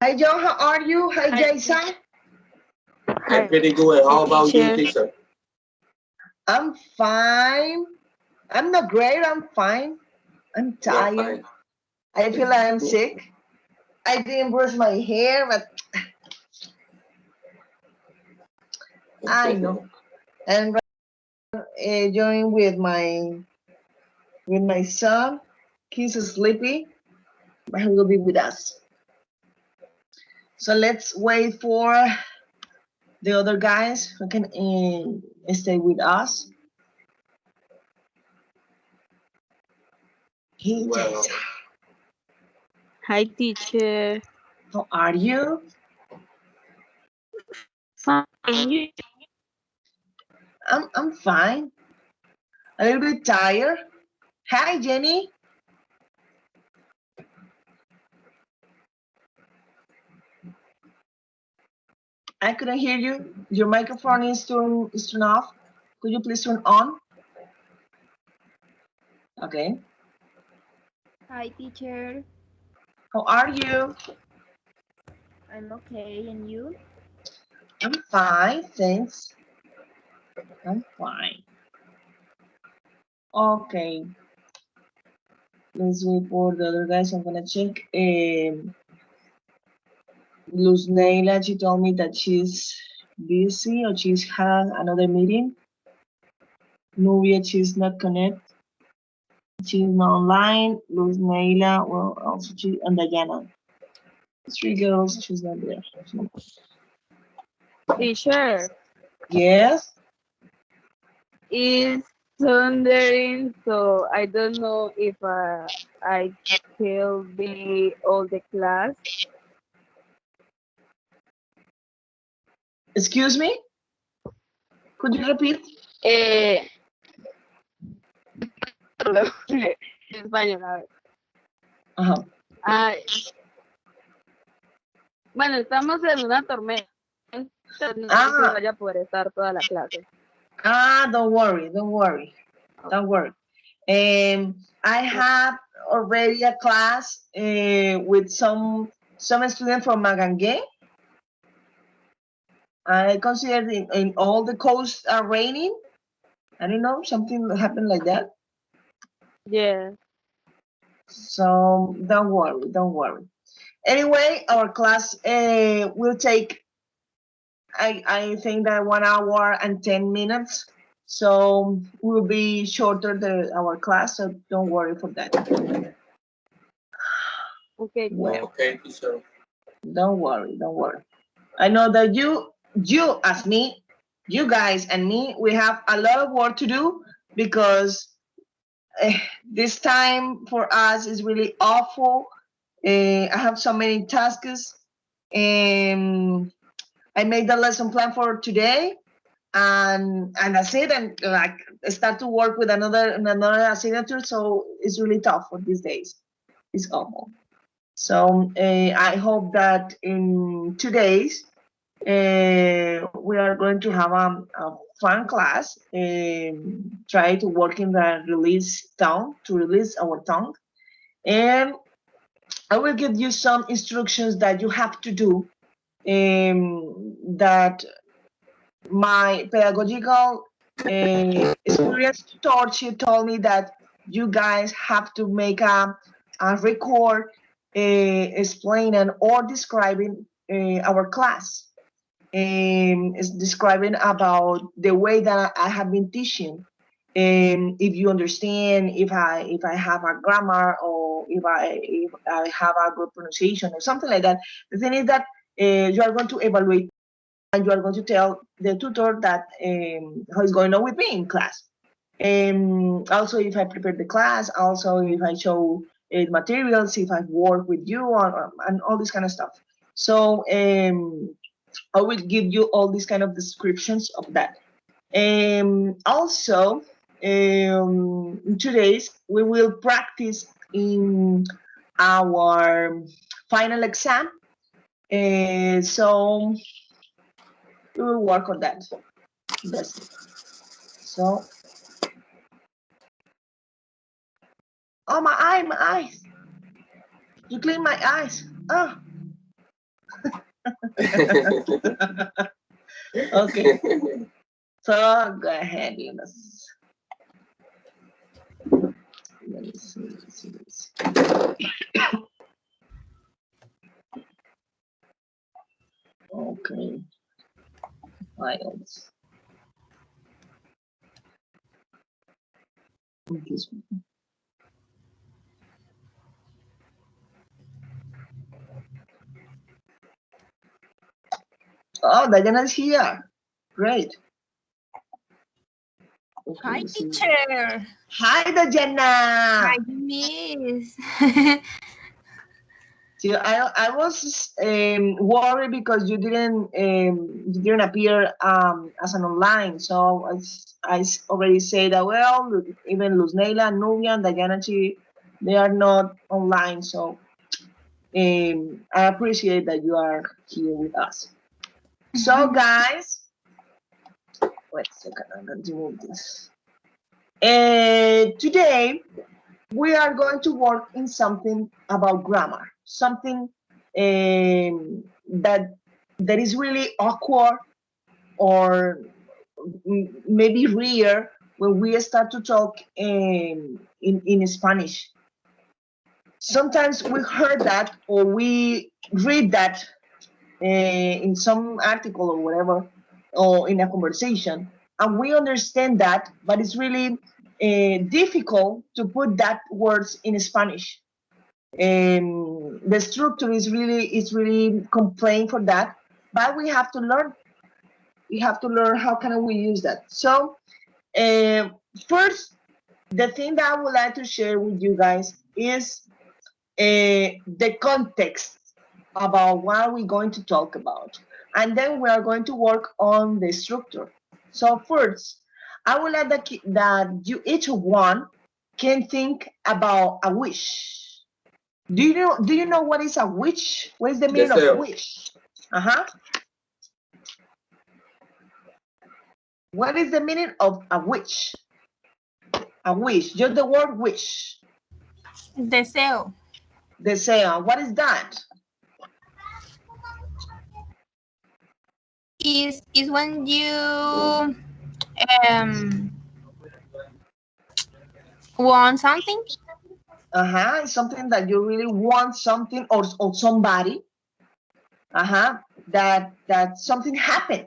Hi, John. How are you? Hi, Hi, Jason. I'm pretty good. How about you, teacher. teacher? I'm fine. I'm not great. I'm fine. I'm You are tired. fine. I feel like I'm sick. I didn't brush my hair, but I know. And join with my son. He's sleepy, but he will be with us. So let's wait for the other guys who can stay with us. Hey, Well, Jason. Hi, teacher. How are you? Fine. You? I'm fine. A little bit tired. Hi, Jenny. I couldn't hear you. Your microphone is turned off. Could you please turn on? Okay. Hi, teacher. How are you? I'm okay, and you? I'm fine, thanks. I'm fine. Okay. Let's wait for the other guys. I'm gonna check. Luz Neila, she told me that she's busy or she's had another meeting. Nubia, she's not connected. She's not online. Luz Neila, well, also she and Diana. 3 girls, she's not there. So, Teacher yes. is thundering, so I don't know if I will be all the class. Excuse me? Could you repeat? Eh, en español, a ver. Uh-huh. Ah, bueno, estamos en una tormenta, no sé si Ah, vaya a poder estar toda la clase. don't worry, don't worry, don't worry. I have already a class with some students from Magangue. I consider in all the coasts are raining. I don't know, something happened like that. Yeah. So don't worry, don't worry. Anyway, our class will take, I think that 1 hour and 10 minutes. So will be shorter our class, so don't worry for that. Okay, Well, teacher. okay, teacher. don't worry, don't worry. I know that you as me, you guys and me, we have a lot of work to do because this time for us is really awful. I have so many tasks. And I made the lesson plan for today, and that's it. And like start to work with another signature. So it's really tough for these days. It's awful. So I hope that in 2 days we are going to have a fun class. Try to work in the release tongue to release our tongue, and I will give you some instructions that you have to do. That my pedagogical experience tutor, she told me that you guys have to make a record explaining or describing our class. Is describing about the way that I have been teaching. If you understand, if I have a grammar or if I have a good pronunciation or something like that. The thing is that you are going to evaluate and you are going to tell the tutor that how is going on with me in class. Also, if I prepare the class, also if I show materials, if I work with you and all this kind of stuff. So I will give you all these kind of descriptions of that. Also, in 2 days, we will practice in our final exam. So we will work on that. That's it. So, oh, my eyes. You clean my eyes. Oh, Okay. So go ahead, Eunice. Let me see. Okay. Files. This one. Oh, Diana's here. Great. Okay, Hi, let's see. teacher. Hi, Diana. Hi, Miss. See, I was worried because you didn't appear as an online. So I already said that, well, even Luz Neila, Nubia, and Diana, they are not online. So I appreciate that you are here with us. So guys, wait a second, I'm going to move this. Today, we are going to work in something about grammar, something that is really awkward or maybe rare when we start to talk in Spanish. Sometimes we heard that or we read that in some article or whatever, or in a conversation, and we understand that, but it's really difficult to put that words in Spanish. The structure is really complain for that, but we have to learn. We have to learn how can we use that. So first, the thing that I would like to share with you guys is the context about what are we going to talk about, and then we are going to work on the structure. So first, I would like that you each one can think about a wish. Do you know what is a wish? What is the meaning of wish? What is the meaning of a wish? A wish, just the word wish. Deseo. Deseo. What is that? Is when you want something. It's something that you really want, something or somebody. That something happened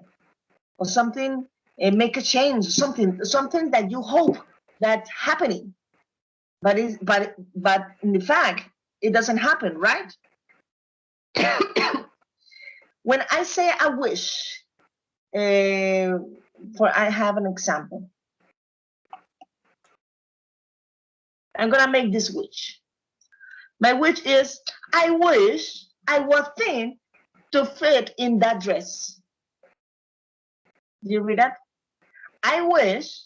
or something make a change, something that you hope that's happening, but in fact it doesn't happen, right? When I say I wish, I have an example. I'm gonna make this wish. My wish is, I wish I was thin to fit in that dress. Do you read that? I wish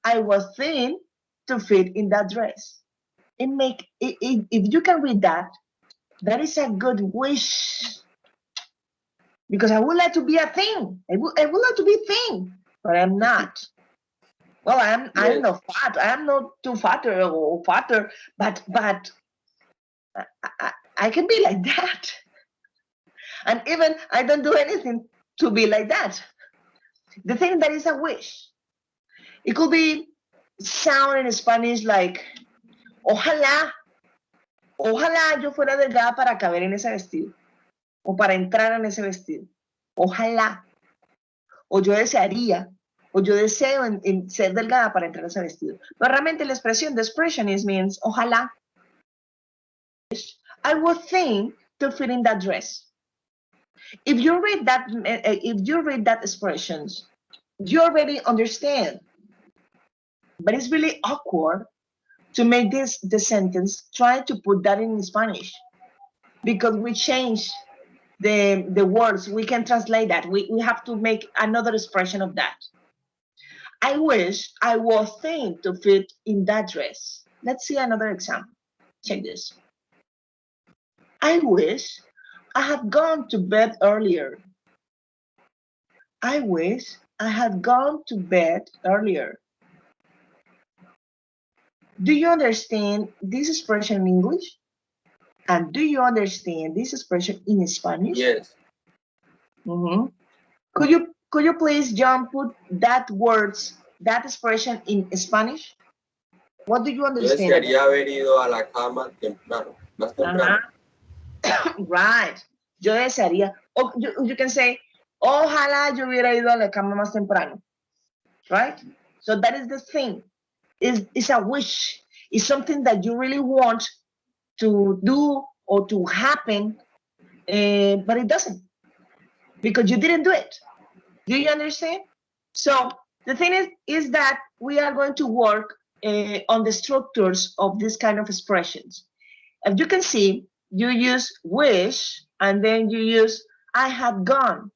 I was thin to fit in that dress. If you can read that, that is a good wish. Because I would like to be a thing. I would like to be thin, but I'm not. Well, I'm not fat. I'm not too fatter or fatter, but I can be like that. And even I don't do anything to be like that. The thing that is a wish. It could be sound in Spanish like, ojalá yo fuera delgada para caber en ese vestido. O para entrar en ese vestido. Ojalá. O yo desearía. O yo deseo en ser delgada para entrar en ese vestido. Pero realmente la expresión, the expression means ojalá. I would think to fit in that dress. If you read that expressions, you already understand. But it's really awkward to make the sentence, try to put that in Spanish, because we change the words. We can translate that. We have to make another expression of that. I wish I was thin to fit in that dress. Let's see another example. Check this. I wish I had gone to bed earlier. I wish I had gone to bed earlier. Do you understand this expression in English? And do you understand this expression in Spanish? Yes. Mhm. Could you please, John, put that words, that expression in Spanish? What do you Yo understand about desearía haber ido a la cama temprano, más it? temprano. Right. Yo desearía. Or you can say, ojalá yo hubiera ido a la cama más temprano. Right? So that is the thing. It's a wish. It's something that you really want to do or to happen, but it doesn't because you didn't do it. Do you understand? So the thing is that we are going to work on the structures of this kind of expressions. As you can see, you use wish and then you use I had gone.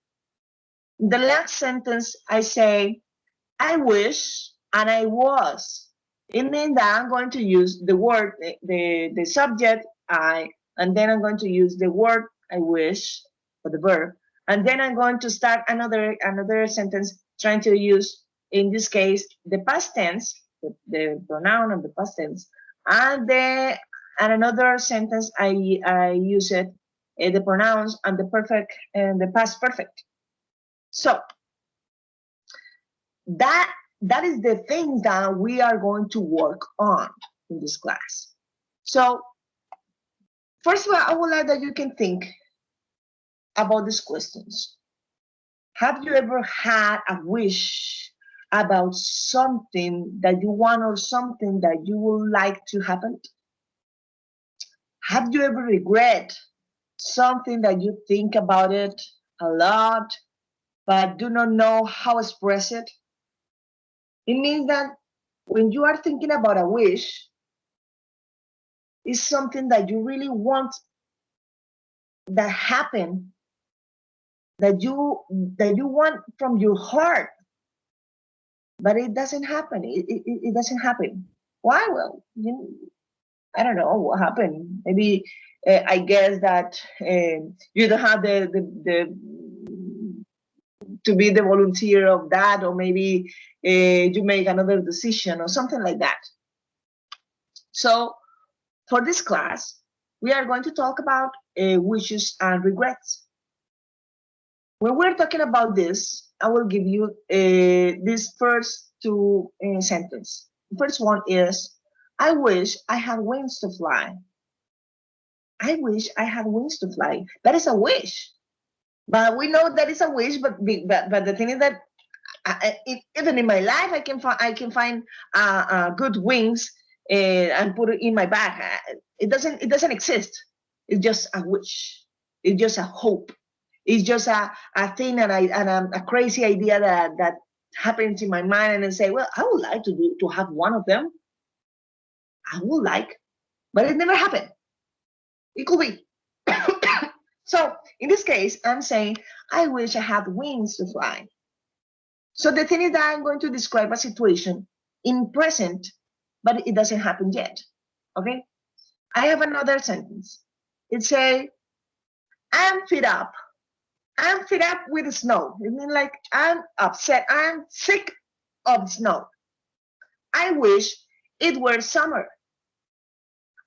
In the last sentence, I say I wish and I was. It means that I'm going to use the word, the subject I, and then I'm going to use the word I wish for the verb, and then I'm going to start another sentence trying to use, in this case, the past tense, the pronoun of the past tense, and another sentence I use it the pronouns and the perfect and the past perfect. So that that is the thing that we are going to work on in this class. So first of all, I would like that you can think about these questions. Have you ever had a wish about something that you want or something that you would like to happen? Have you ever regret something that you think about it a lot but do not know how to express it? It means that when you are thinking about a wish, it's something that you really want that happen, that you want from your heart, but it doesn't happen. It doesn't happen. Why? Well, I don't know what happened. Maybe I guess that you don't have the to be the volunteer of that, or maybe you make another decision or something like that. So for this class, we are going to talk about wishes and regrets. When we're talking about this, I will give you these first two sentences. The first one is, I wish I had wings to fly. I wish I had wings to fly. That is a wish. But we know that is a wish, but the thing is that even in my life, I can find good wings and put it in my bag. It doesn't exist. It's just a wish. It's just a hope. It's just a thing and a crazy idea that happens in my mind, and I say, well, I would like to have one of them. I would like, but it never happened. It could be. So in this case, I'm saying, I wish I had wings to fly. So the thing is that I'm going to describe a situation in present, but it doesn't happen yet. Okay? I have another sentence. It says, I'm fed up. I'm fed up with the snow. It means like I'm upset. I'm sick of snow. I wish it were summer.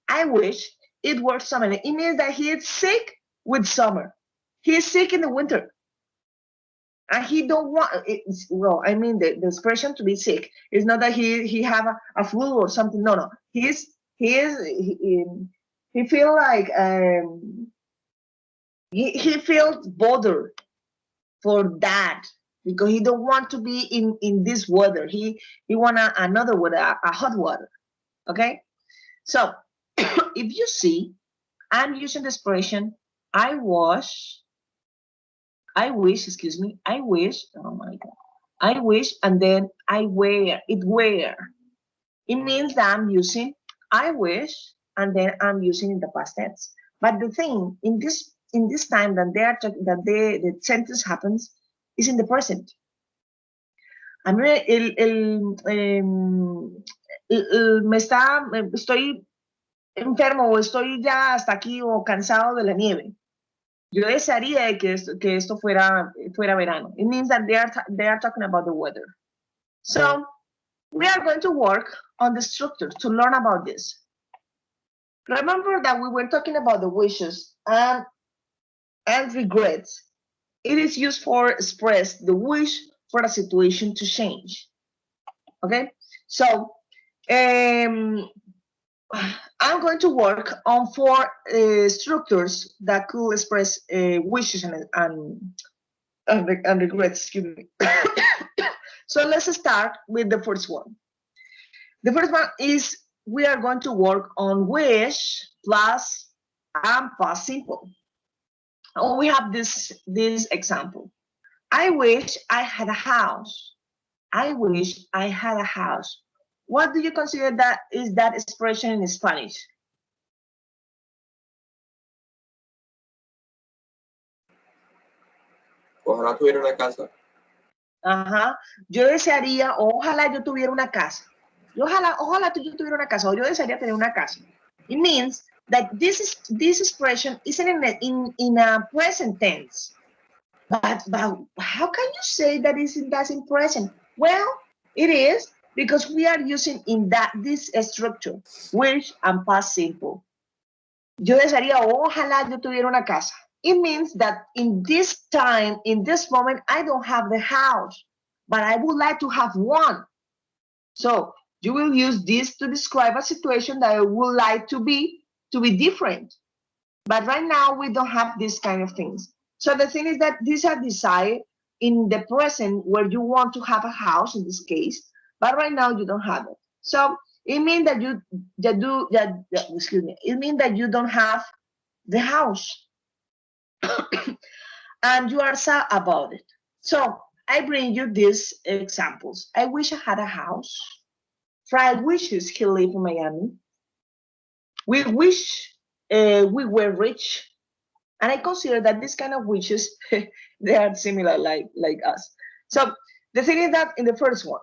I wish it were summer. It means that he is sick with summer. He is sick in the winter. And he don't want well, I mean the expression to be sick is not that he have a flu or something. No, he feel like he feels bothered for that because he don't want to be in this weather. He want another weather, a hot water. Okay, so if you see, I'm using the expression I wish, excuse me, I wish, oh my God, I wish, and then I wear, it wear. It means that I'm using I wish, and then I'm using in the past tense. But the thing, in this time that the sentence happens, is in the present. A mí estoy enfermo o estoy ya hasta aquí o cansado de la nieve. Yo desearía que esto fuera verano. It means that they are talking about the weather. So we are going to work on the structure to learn about this. Remember that we were talking about the wishes and regrets. it is used for express the wish for a situation to change. Okay, so I'm going to work on four structures that could express wishes and regrets. Excuse me. So let's start with the first one. The first one is we are going to work on wish plus and past simple. And we have this example. I wish I had a house. I wish I had a house. What do you consider that is that expression in Spanish? Ojalá tuviera una casa. Ajá. Yo desearía, ojalá yo tuviera una casa. Ojalá yo tuviera una casa, o yo desearía tener una casa. It means that this expression isn't in a present tense. But how can you say that that's in present? Well, it is because we are using this structure, wish and past simple. Yo desearía, ojalá yo tuviera una casa. It means that in this time, in this moment, I don't have the house, but I would like to have one. So you will use this to describe a situation that I would like to be different. But right now, we don't have these kind of things. So the thing is that these are desired in the present where you want to have a house in this case, but right now you don't have it. So it means that it means that you don't have the house and you are sad about it. So I bring you these examples. I wish I had a house. Fry wishes he lived in Miami. We wish we were rich. And I consider that this kind of wishes, they are similar like us. So the thing is that in the first one,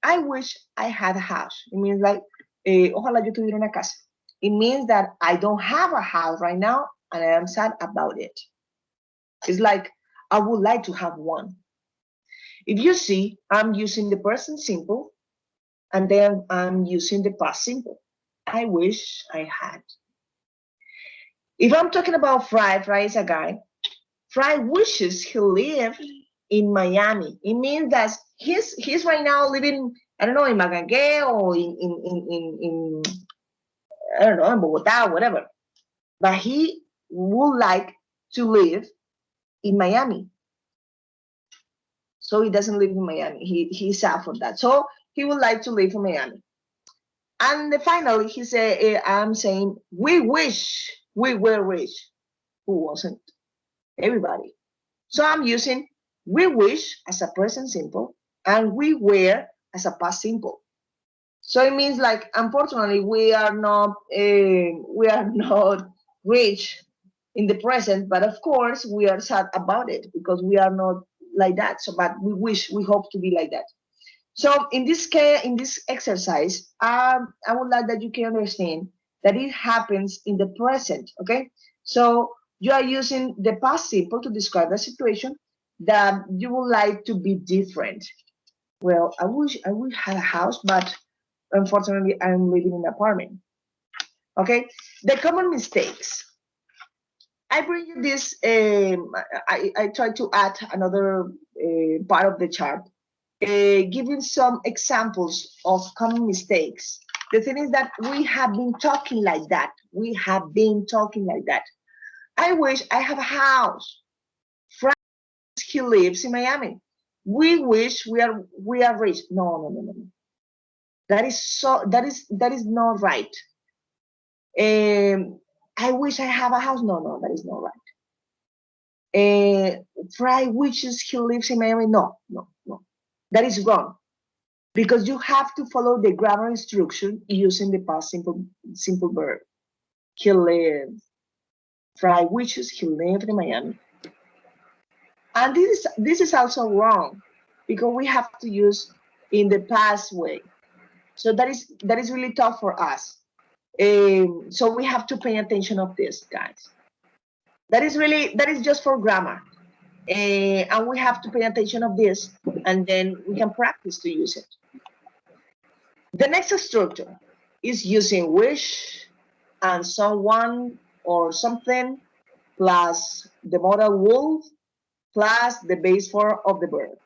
I wish I had a house. It means like, ojalá yo tuviera una casa. It means that I don't have a house right now and I am sad about it. It's like, I would like to have one. If you see, I'm using the present simple and then I'm using the past simple. I wish I had. If I'm talking about Fry is a guy. Fry wishes he lived in Miami. It means that he's right now living, I don't know, in Magangue or in I don't know, in Bogota, whatever. But he would like to live in Miami. So he doesn't live in Miami. He's sad for that. So he would like to live in Miami. And finally, he said, I'm saying, we wish we were rich. Who wasn't? Everybody. So I'm using we wish as a present simple and we were as a past simple. So it means like, unfortunately, we are not rich in the present, but of course we are sad about it because we are not like that. So, but we hope to be like that. So in this case, in this exercise, I would like that you can understand that it happens in the present. Okay, so you are using the past simple to describe the situation that you would like to be different. Well, I wish had a house, but unfortunately, I'm living in an apartment. Okay, the common mistakes. I bring you this. I try to add another part of the chart, giving some examples of common mistakes. The thing is that we have been talking like that. We have been talking like that. I wish I have a house. Frank, he lives in Miami. We wish we are rich. No. That is not right. I wish I have a house. No, that is not right. Fry wishes he lives in Miami. No. That is wrong. Because you have to follow the grammar instruction using the past simple verb. He lives. Fry wishes he lived in Miami. And this is also wrong because we have to use in the past way. So that is really tough for us. So we have to pay attention of this, guys. That is just for grammar. And we have to pay attention of this, and then we can practice to use it. The next structure is using wish and someone or something plus the modal would plus the base form of the verb.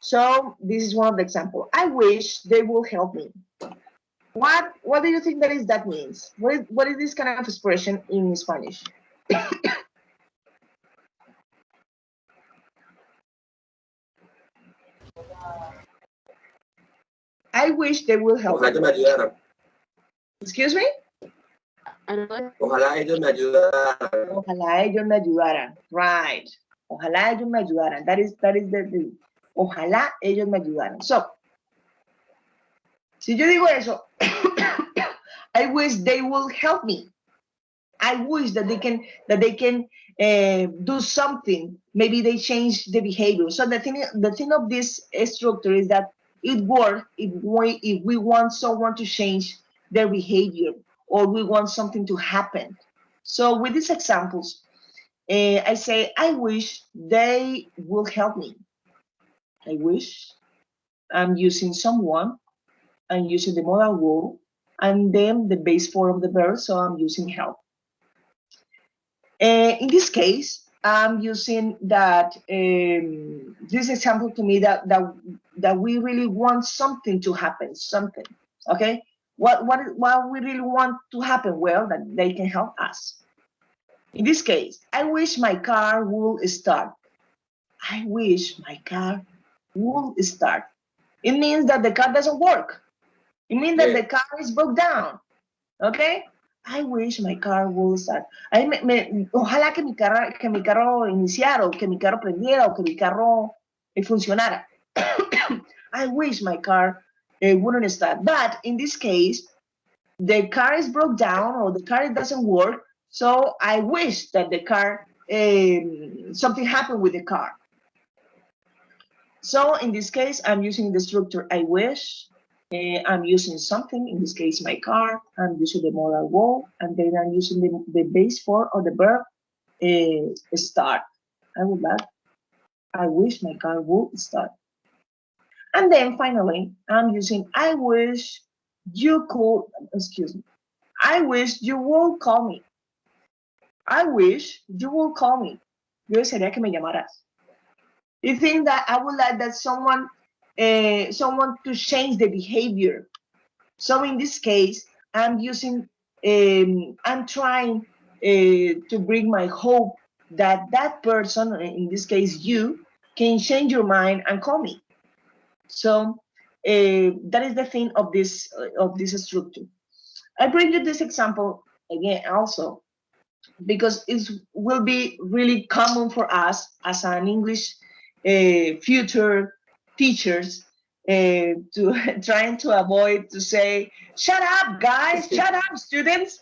So this is one of the examples. I wish they will help me. What do you think that means? What is this kind of expression in Spanish? I wish they will help Ojalá que me. me ayudaran. Excuse me? Ojalá ellos me ayudaran. Ojalá ellos me ayudaran. Right. Ojalá ellos me ayudaran. That is the ojalá ellos me ayudaran. So, si yo digo eso, I wish they will help me. I wish that they can do something. Maybe they change the behavior. So the thing of this structure is that it works if we want someone to change their behavior or we want something to happen. So with these examples, I say, I wish they will help me. I wish. I'm using someone. I'm using the modal role, and then the base form of the verb, so I'm using help. In this case, I'm using that this example to me that we really want something to happen, something. Okay, what we really want to happen? Well, that they can help us. In this case, I wish my car would start. I wish my car would start. It means that the car doesn't work. It means that the car is broke down. Okay? I wish my car would start. Ojalá que mi carro iniciara, o que mi carro prendiera, o que mi carro funcionara. I wish my car wouldn't start. But in this case, the car is broke down or the car doesn't work. So I wish that the car, something happened with the car. So in this case, I'm using the structure I wish. I'm using something, in this case, my car. I'm using the modal role, and then I'm using the base form of the verb start. I wish my car would start. And then finally, I'm using I wish you could, excuse me, I wish you would call me. I wish you would call me. Yo desearía que me llamaras. You think that I would like that someone to change the behavior. So in this case, I'm using, I'm trying to bring my hope that person, in this case you, can change your mind and call me. So that is the thing of this structure. I bring you this example again also because it will be really common for us as an English future teachers to trying to avoid to say, shut up guys, shut up students.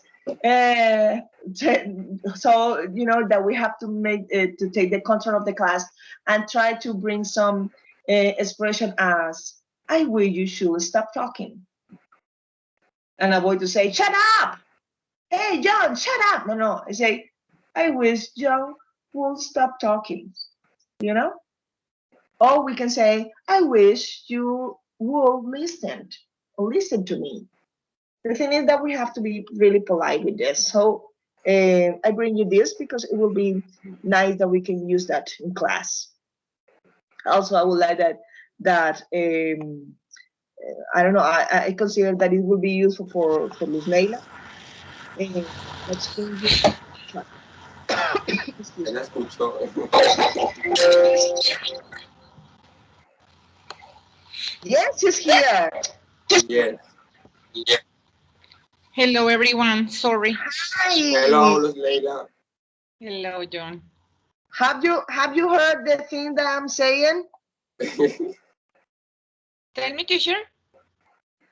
So you know that we have to make to take the control of the class and try to bring some expression as, I wish you should stop talking, and avoid to say, shut up, hey John, shut up. No, I say, I wish John will stop talking, you know. Or we can say, I wish you would listen to me. The thing is that we have to be really polite with this. So I bring you this because it will be nice that we can use that in class. Also, I would like that I don't know, I consider that it will be useful for Luz Neila. Let's bring you. Excuse me. Yes, she's here. Yes. Hello, everyone. Sorry. Hi. Hello, Luz Leila. Hello, John. Have you heard the thing that I'm saying? Tell me, teacher.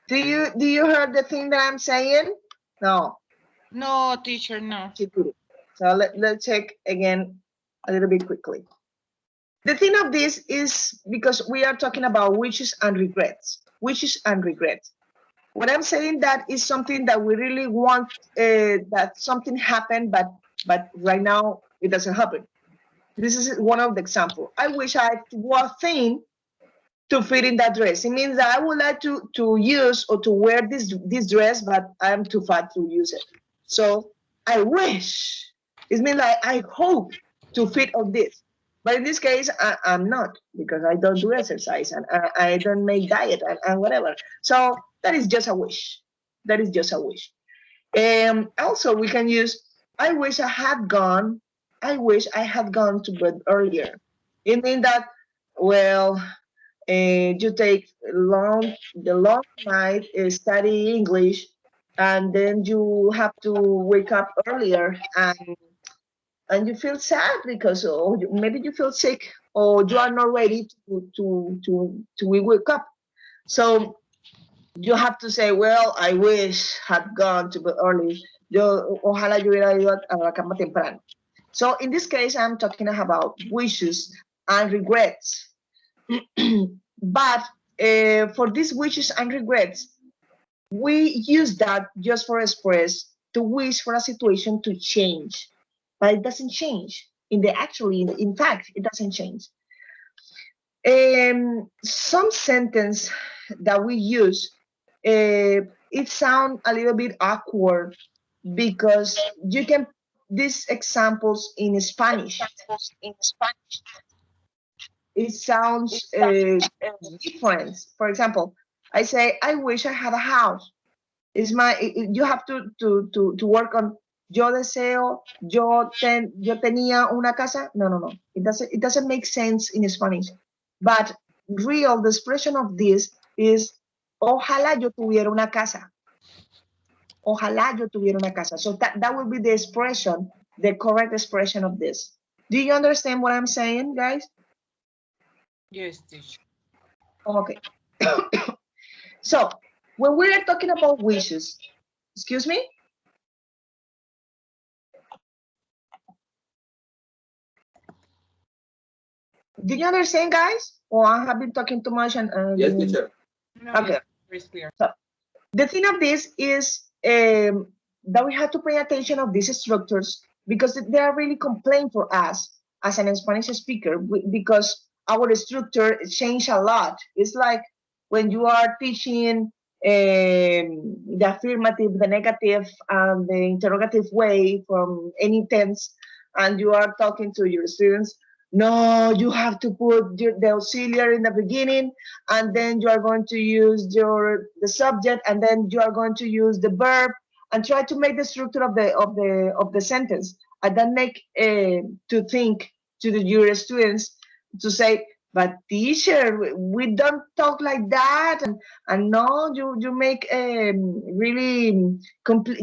Do you heard the thing that I'm saying? No. No, teacher, no. So let's check again a little bit quickly. The thing of this is because we are talking about wishes and regrets. Wishes and regrets. What I'm saying that is something that we really want that something happened, but right now it doesn't happen. This is one of the examples. I wish I had one thing to fit in that dress. It means that I would like to use or to wear this dress, but I'm too fat to use it. So I wish. It means like I hope to fit on this. But in this case, I'm not, because I don't do exercise and I don't make diet and whatever. So that is just a wish. That is just a wish. Also, we can use, I wish I had gone. I wish I had gone to bed earlier. It means that, well, you take the long night study English, and then you have to wake up earlier, and you feel sad because maybe you feel sick, or you are not ready to wake up. So you have to say, well, I wish had gone to bed early. Ojalá yo hubiera ido a la cama temprano. So in this case, I'm talking about wishes and regrets. But for these wishes and regrets, we use that just for express to wish for a situation to change, but it doesn't change. In fact, it doesn't change. Some sentence that we use, it sounds a little bit awkward because you can these examples in Spanish. It sounds different. For example, I say, I wish I had a house. You have to work on yo deseo, yo tenía una casa. No. It doesn't make sense in Spanish. But the expression of this is ojalá yo tuviera una casa. Ojalá yo tuviera una casa. So that will be the expression, the correct expression of this. Do you understand what I'm saying, guys? Yes, teacher. Okay. So when we are talking about wishes, excuse me? Do you understand, guys? Or I have been talking too much and Yes, teacher. No, okay. yes, it's clear. So the thing of this is that we have to pay attention of these structures because they are really complaint for us as an Spanish speaker because our structure changed a lot. It's like when you are teaching the affirmative, the negative, and the interrogative way from any tense, and you are talking to your students. No, you have to put the auxiliary in the beginning, and then you are going to use the subject, and then you are going to use the verb, and try to make the structure of the sentence, and then make to think to your students to say, but teacher, we don't talk like that, and no, you make really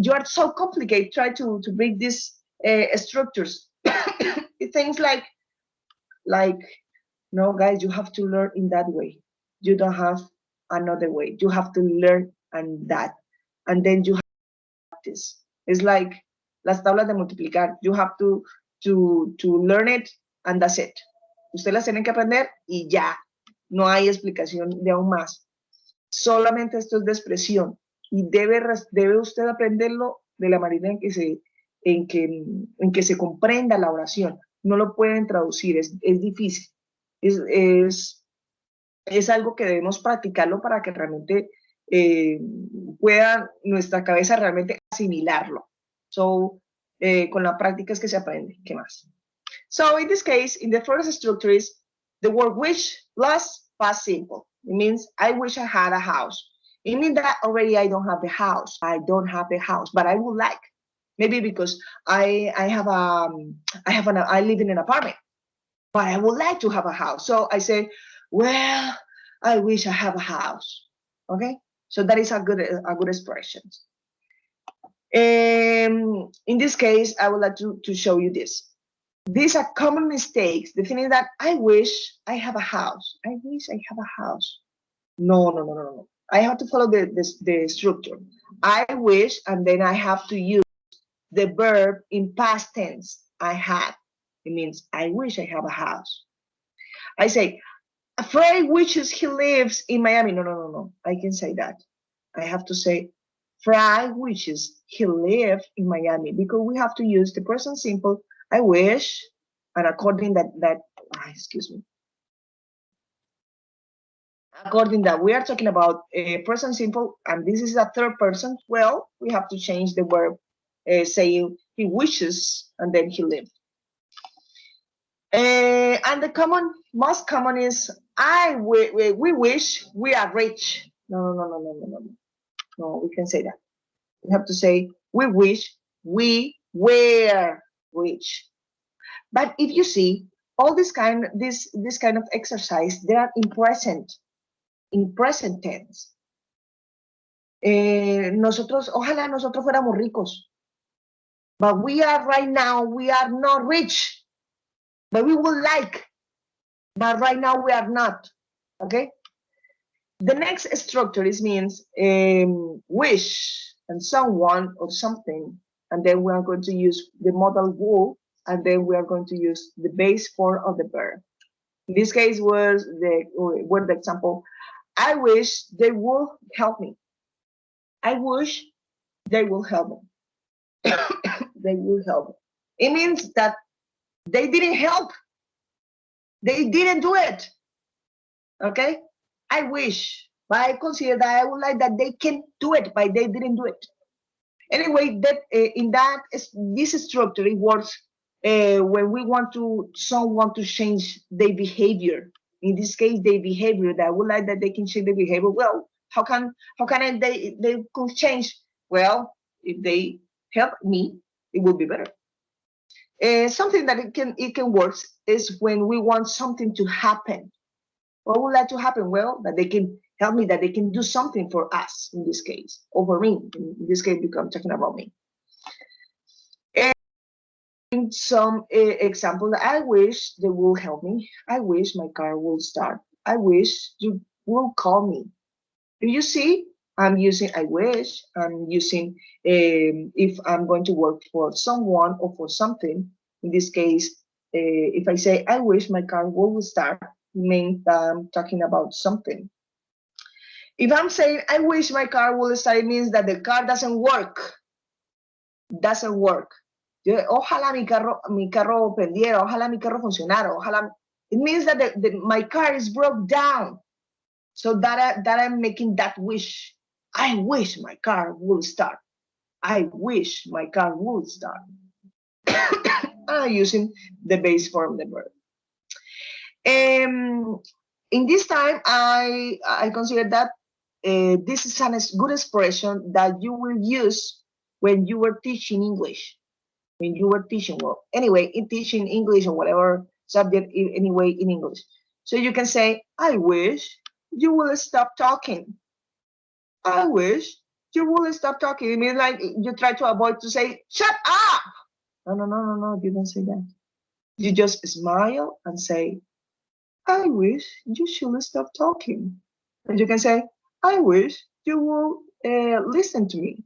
you are so complicated. Try to make these structures. Things like no, guys, you have to learn in that way. You don't have another way. You have to learn and that, and then you have to practice. It's like las tablas de multiplicar. You have to learn it, and that's it. Ustedes las tienen que aprender y ya. No hay explicación de aún más. Solamente esto es de expresión y debe usted aprenderlo de la manera en que se comprenda la oración. No lo pueden traducir, es difícil. Es algo que debemos practicarlo para que realmente pueda nuestra cabeza realmente asimilarlo. So, con la práctica es que se aprende. ¿Qué más? So, in this case, in the first structure is the word wish plus past simple. It means I wish I had a house. It means that already I don't have a house. I don't have a house, but I would like. Maybe because I live in an apartment, but I would like to have a house. So I say, well, I wish I have a house. Okay, so that is a good expression. In this case, I would like to show you this. These are common mistakes. The thing is that I wish I have a house. I wish I have a house. No. I have to follow the structure. I wish, and then I have to use the verb in past tense. I had. It means I wish I have a house. I say, Fred wishes he lives in Miami. No. I can say that. I have to say, Fred wishes he lived in Miami, because we have to use the present simple. I wish, and according excuse me. According that we are talking about a present simple, and this is a third person, well, we have to change the verb saying he wishes, and then he lived. And the most common is we wish we are rich. No, we can say that. We have to say we wish we were rich. But if you see all this kind of exercise, they are in present tense. Ojalá nosotros fuéramos ricos. But we are right now, we are not rich. But we would like. But right now we are not. Okay? The next structure means wish and someone or something, and then we are going to use the modal will, and then we are going to use the base form of the verb. In this case was the example, I wish they would help me. I wish they will help me. They will help me. It means that they didn't help. They didn't do it. Okay? I wish, but I consider that I would like that they can do it, but they didn't do it. Anyway, that this structure, it works when we want someone to change their behavior. In this case, their behavior, that I would like that they can change their behavior. Well, how can they could change? Well, if they help me, it will be better. Something that it can work is when we want something to happen. What would like to happen? Well, that they can help me, that they can do something for us in this case, over me. In this case, because I'm talking about me. And some example, I wish they will help me. I wish my car will start. I wish you will call me. Do you see? I'm using I wish. I'm using if I'm going to work for someone or for something. In this case, if I say I wish my car will start, means I'm talking about something. If I'm saying I wish my car will start, it means that the car doesn't work. Doesn't work. Ojalá mi carro prendiera, ojalá mi carro funcionara, ojalá. It means that my car is broke down. So that I'm making that wish. I wish my car will start. I wish my car would start. I'm using the base form of the verb. In this time, I consider that this is a good expression that you will use when you were teaching English. When you were teaching, well, anyway, in teaching English or whatever subject, anyway, in English. So you can say, I wish you will stop talking. I wish you will stop talking. It means like you try to avoid to say, shut up. No, you don't say that. You just smile and say, I wish you should stop talking. And you can say, I wish you will listen to me.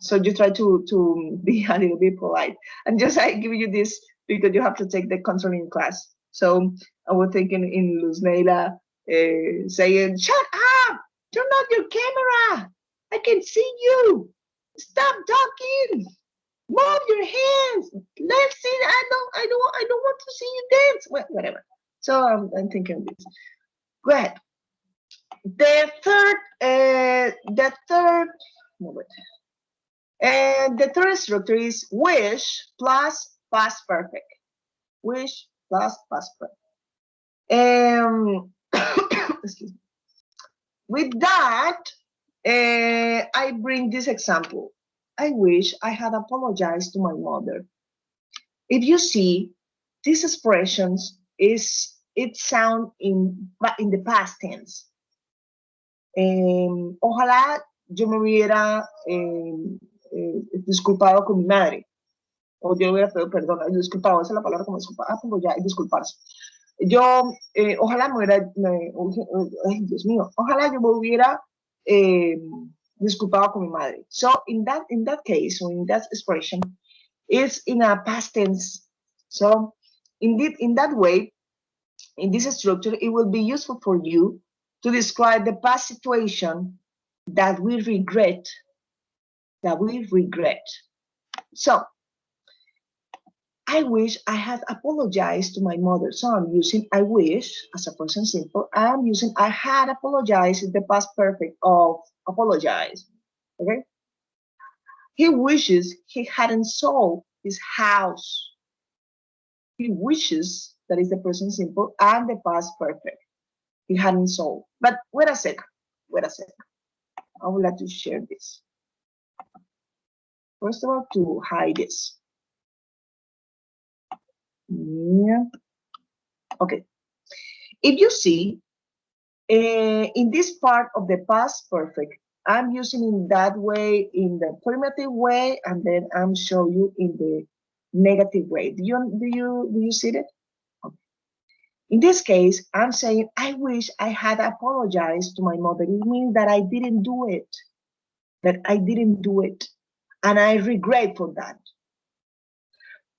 So you try to be a little bit polite. And just I give you this because you have to take the controlling class. So I was thinking in Luz Neila saying, shut up, turn on your camera. I can see you. Stop talking. Move your hands. Let's see. I don't want to see you dance. Well, whatever. So I'm thinking this. Go ahead. The third structure is wish plus past perfect. Wish plus past perfect. Excuse me. With that, I bring this example. I wish I had apologized to my mother. If you see, these expressions it sound in the past tense. Ojalá yo me hubiera disculpado con mi madre. O yo hubiera perdón, disculpado, esa es la palabra como disculparse. Yo, ojalá me hubiera, ay, Dios mío, ojalá yo me hubiera disculpado con mi madre. So in that case, or in that expression, it's in a past tense. So indeed, in that way, in this structure, it will be useful for you to describe the past situation that we regret. So, I wish I had apologized to my mother. So I'm using I wish as a present simple. I'm using I had apologized in the past perfect of apologize. Okay? He wishes he hadn't sold his house. he wishes, that is the present simple, and the past perfect. He hadn't solved. But wait a second. I would like to share this. First of all, to hide this. Yeah. Okay. If you see, in this part of the past perfect, I'm using in that way, in the affirmative way, and then I'm showing you in the negative way. Do you see it? Okay. In this case, I'm saying, I wish I had apologized to my mother. It means that I didn't do it. And I regret for that.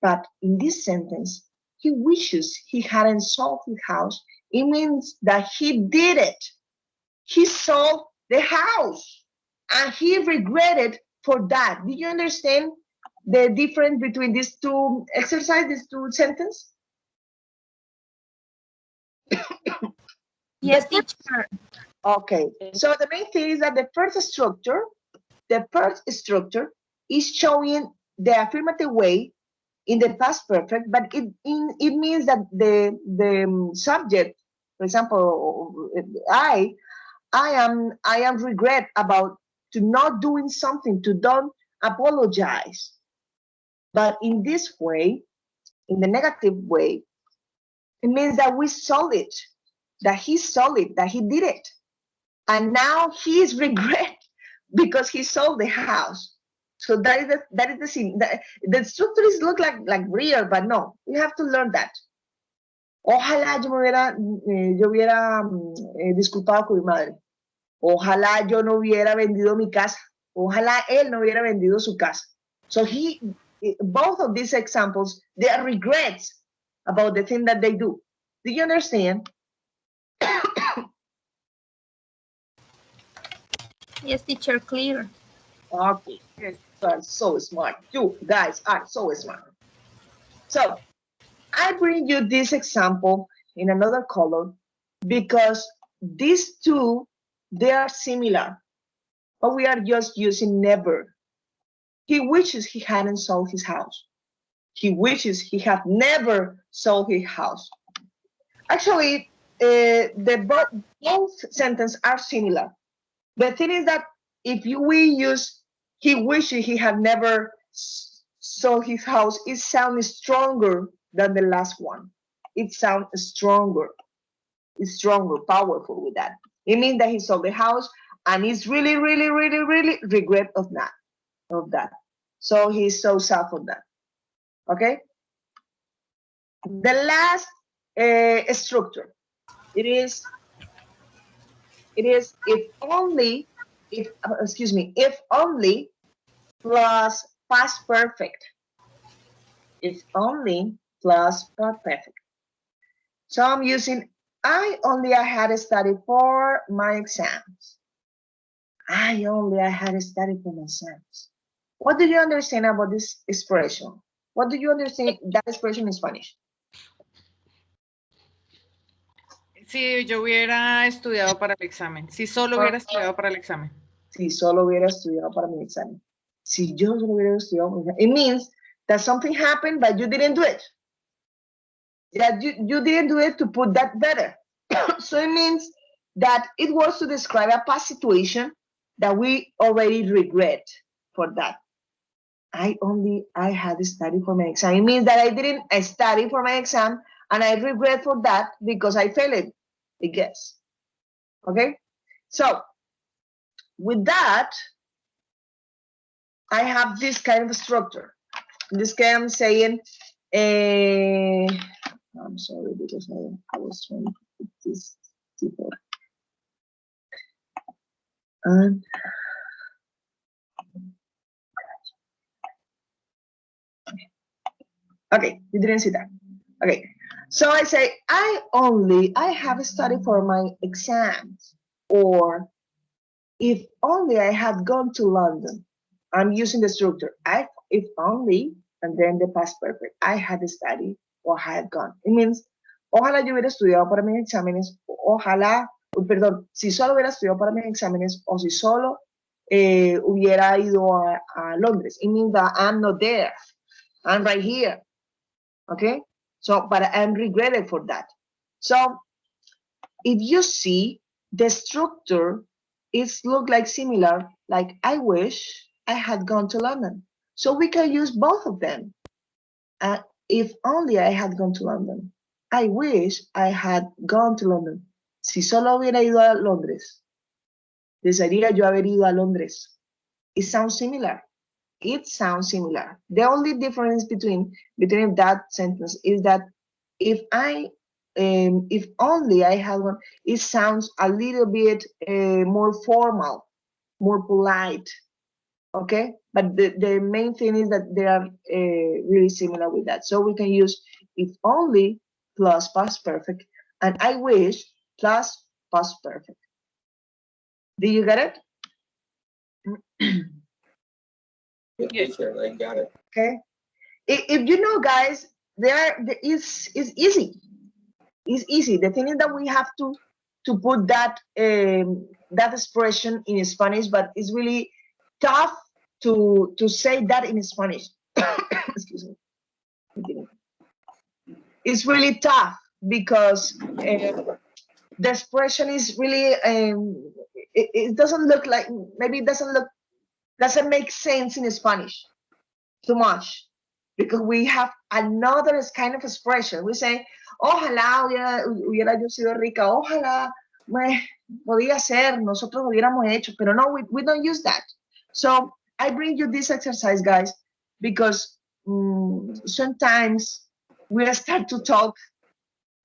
But in this sentence, he wishes he hadn't sold his house. It means that he did it. He sold the house and he regretted for that. Do you understand the difference between these two exercises, these two sentences? Yes, teacher. Okay, so the main thing is that the first structure is showing the affirmative way in the past perfect, but it means that the subject, for example, I am regret about to not doing something, to don't apologize. But in this way, in the negative way, it means that we sold it, that he sold it, that he did it. And now he is regret because he sold the house. So that is the scene. The structures look like real, but no, we have to learn that. Ojalá yo hubiera disculpado con mi madre. Ojalá yo no hubiera vendido mi casa. Ojalá él no hubiera vendido su casa. So both of these examples, they are regrets about the thing that they do. Do you understand? Yes, teacher, clear. Okay. You are so smart. You guys are so smart. So I bring you this example in another color because these two, they are similar, but we are just using never. He wishes he hadn't sold his house. He wishes he had never sold his house. Actually, both sentences are similar. The thing is that if we use he wishes he had never sold his house, it sounds stronger than the last one. It sounds stronger. It's stronger, powerful with that. It means that he sold the house and he's really, really, really, really regret of that. So he's so sad for that. Okay? The last structure, it is if only plus past perfect. If only plus past perfect. So I'm using I had to study for my exams. I had to study for my exams. What do you understand about this expression? What do you understand that expression in Spanish? Si yo hubiera estudiado para el examen. Si solo hubiera estudiado para el examen. Si solo hubiera estudiado para mi examen. Si yo solo hubiera estudiado, it means that something happened, but you didn't do it. That you didn't do it to put that better. So it means that it was to describe a past situation that we already regret for that. I had to study for my exam. It means that I didn't study for my exam and I regret for that because I failed it, I guess. Okay? So, with that, I have this kind of structure. In this case, I'm saying, I'm sorry because I was trying to put this deeper. And okay, you didn't see that. Okay, so I say, I have studied for my exams, or if only I had gone to London. I'm using the structure, if only, and then the past perfect. I had studied or had gone. It means, ojalá yo hubiera estudiado para mis exámenes, ojalá, perdón, si solo hubiera estudiado para mis exámenes, o si solo hubiera ido a Londres. It means that I'm not there. I'm right here. Okay? So, but I'm regretted for that. So if you see the structure, it's look like similar, like I wish I had gone to London. So we can use both of them. If only I had gone to London. I wish I had gone to London. Si solo hubiera ido a Londres. Desearía yo haber ido a Londres. It sounds similar. It sounds similar. The only difference between that sentence is that if only I had one, it sounds a little bit more formal, more polite. Okay, but the main thing is that they are really similar with that. So we can use if only plus past perfect and I wish plus past perfect. Do you get it? Yes, teacher, I got it. Okay. If you know, guys, it's easy. It's easy. The thing is that we have to put that that expression in Spanish, but it's really tough to say that in Spanish. Excuse me. It's really tough because the expression is really it doesn't look like, maybe it doesn't make sense in Spanish too much, because we have another kind of expression. We say, ojalá hubiera yo sido rica, ojalá podía ser, nosotros hubiéramos hecho, pero no, we don't use that. So I bring you this exercise, guys, because sometimes we start to talk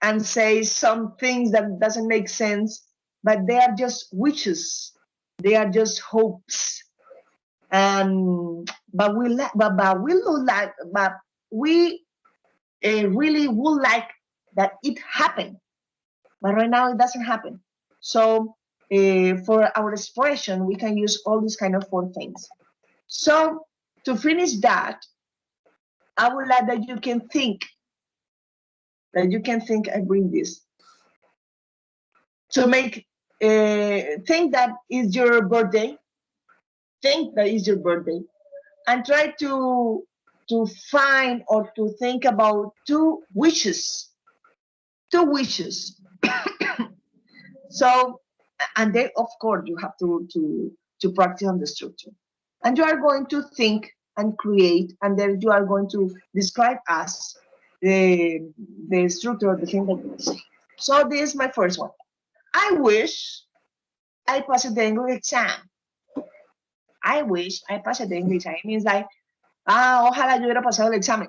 and say some things that doesn't make sense, but they are just wishes, they are just hopes. But we really would like that it happen, but right now it doesn't happen. So for our expression, we can use all these kind of 4 things. So to finish that, I would like that you can think. I bring this to make think that is your birthday. Think that is your birthday, and try to find or to think about 2 wishes. 2 wishes. So, and then of course you have to practice on the structure, and you are going to think and create, and then you are going to describe us the structure of the thing that you say. So this is my first one. I wish I passed the English exam. I wish I passed the English exam. It means like, ojalá yo hubiera pasado el examen.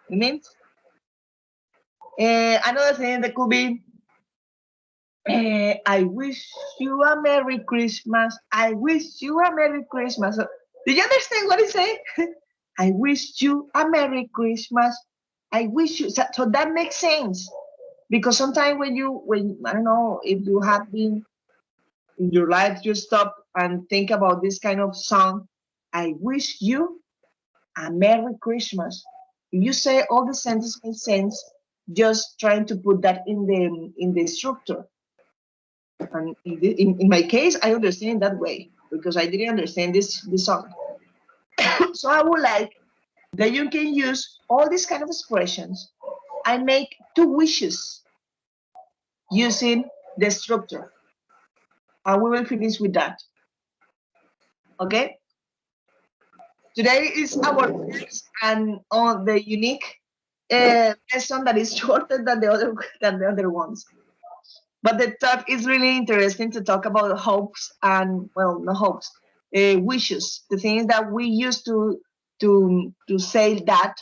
It means another thing that could be, I wish you a Merry Christmas. I wish you a Merry Christmas. Do you understand what I say? I wish you a Merry Christmas. I wish you. So that makes sense, because sometimes when I don't know if you have been in your life, you stop and think about this kind of song. I wish you a Merry Christmas. If you say all the sentences make sense, just trying to put that in the structure. And in my case, I understand that way, because I didn't understand this song. So I would like that you can use all these kind of expressions and make 2 wishes using the structure. And we will finish with that. Okay? Today is our first and on the unique lesson that is shorter than the other ones. But the talk is really interesting to talk about hopes and, well, not hopes, wishes, the things that we used to say that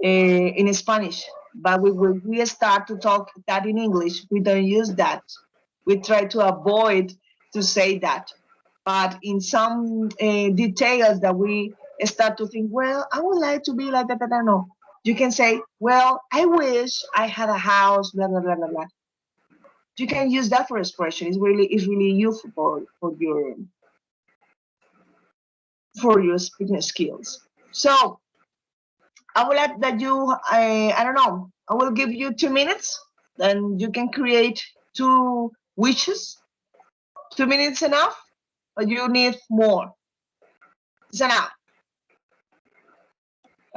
in Spanish. But when we start to talk that in English, we don't use that. We try to avoid to say that. But in some details that we start to think, well, I would like to be like that, no. You can say, well, I wish I had a house, blah, blah, blah, blah, blah. You can use that for expression. It's really useful for your speaking skills. So I would like that you, I don't know, I will give you 2 minutes, then you can create 2 wishes. 2 minutes enough, or you need more? It's enough.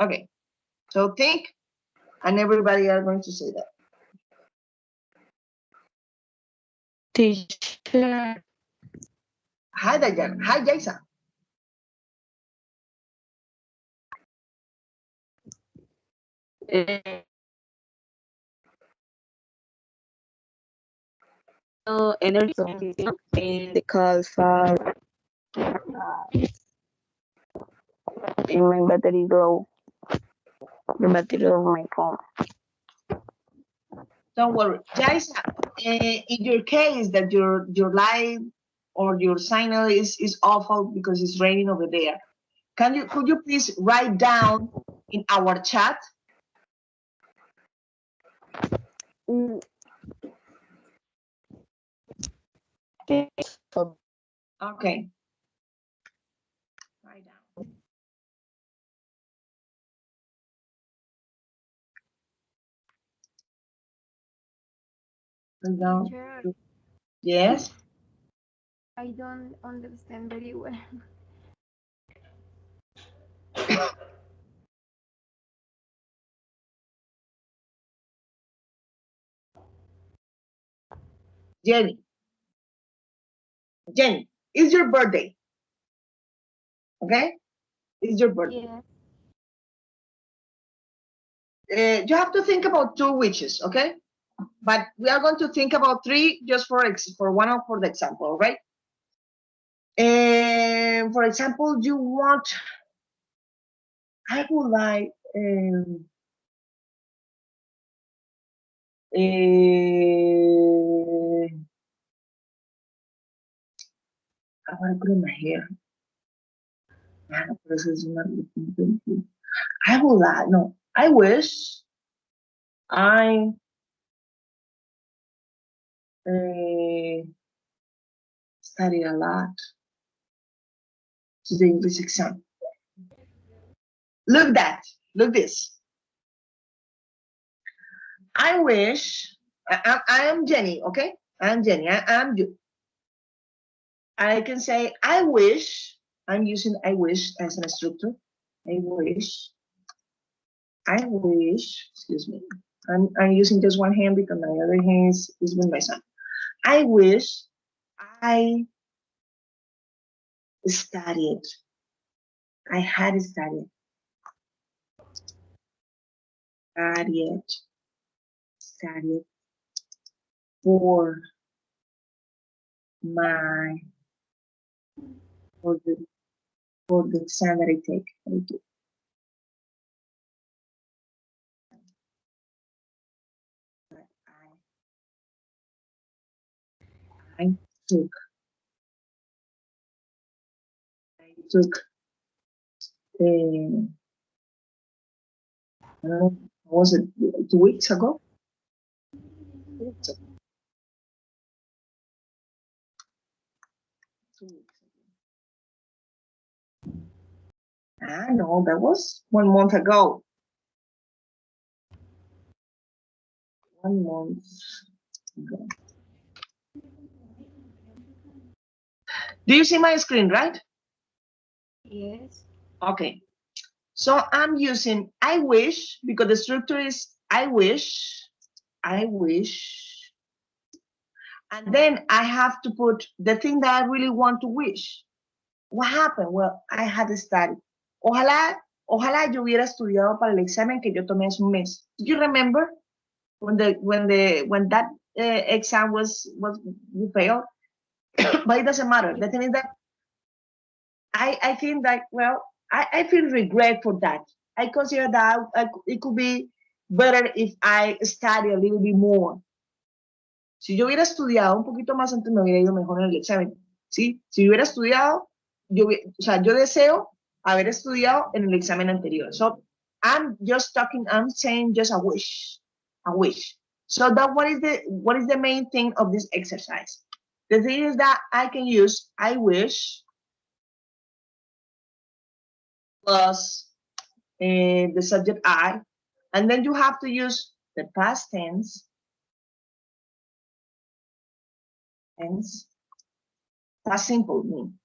Okay, so think And everybody are going to say that. Teacher. Hi, Dayan. Hi, Jason. Energy and the calls are in my battery low. The battery of my phone. Don't worry, Jason. In your case, that your light or your signal is awful because it's raining over there. Could you please write down in our chat? Okay. Write down. Write down. Teacher, Yes. I don't understand very well. Jenny. Jenny, it's your birthday. Okay? It's your birthday. Yeah. You have to think about 2 wishes, okay? But we are going to think about 3 just for the example, right? And for example, you want, I would like, I want to put in my hair. This is not looking good. I would like, no, I wish I studied a lot to the English exam. Look this. I wish, I am Jenny, okay? I'm Jenny, I'm you. I can say, I wish, I'm using I wish as an structure. I wish, excuse me. I'm using just one hand because my other hand is with my son. I wish I studied. I had studied. Studied for my for the exam that I take. Thank you. I took was it 2 weeks ago? 2 weeks ago. 2 weeks ago. No, that was 1 month ago. 1 month ago. Do you see my screen, right? Yes. Okay. So I'm using I wish because the structure is I wish, and then I have to put the thing that I really want to wish. What happened? Well, I had studied. Ojalá yo hubiera estudiado para el examen que yo tomé hace un mes. Do you remember when that exam was you failed? But it doesn't matter. The thing is that I think that, well, I feel regret for that. I consider that it could be better if I study a little bit more. Si yo hubiera estudiado un poquito más antes, me hubiera ido mejor en el examen. ¿Sí? Si hubiera estudiado, yo deseo haber estudiado en el examen anterior. So I'm saying just a wish. So that what is the main thing of this exercise? The thing is that I can use I wish plus the subject I, and then you have to use the past tense. Past simple mean.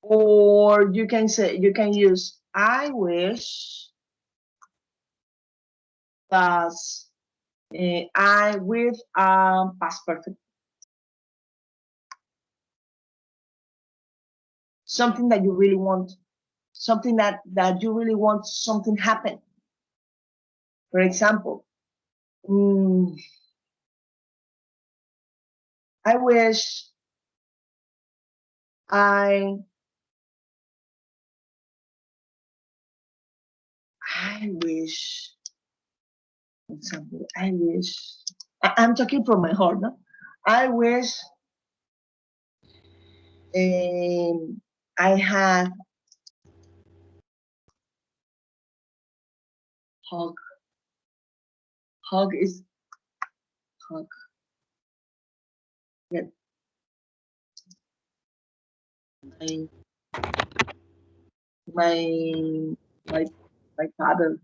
Or you can use I wish does I with past perfect? Something that you really want, something that you really want something happen. For example, I wish I wish, for example, I wish, I'm talking from my heart, no? I wish I had hug. Hug is hug. Yeah. My my father.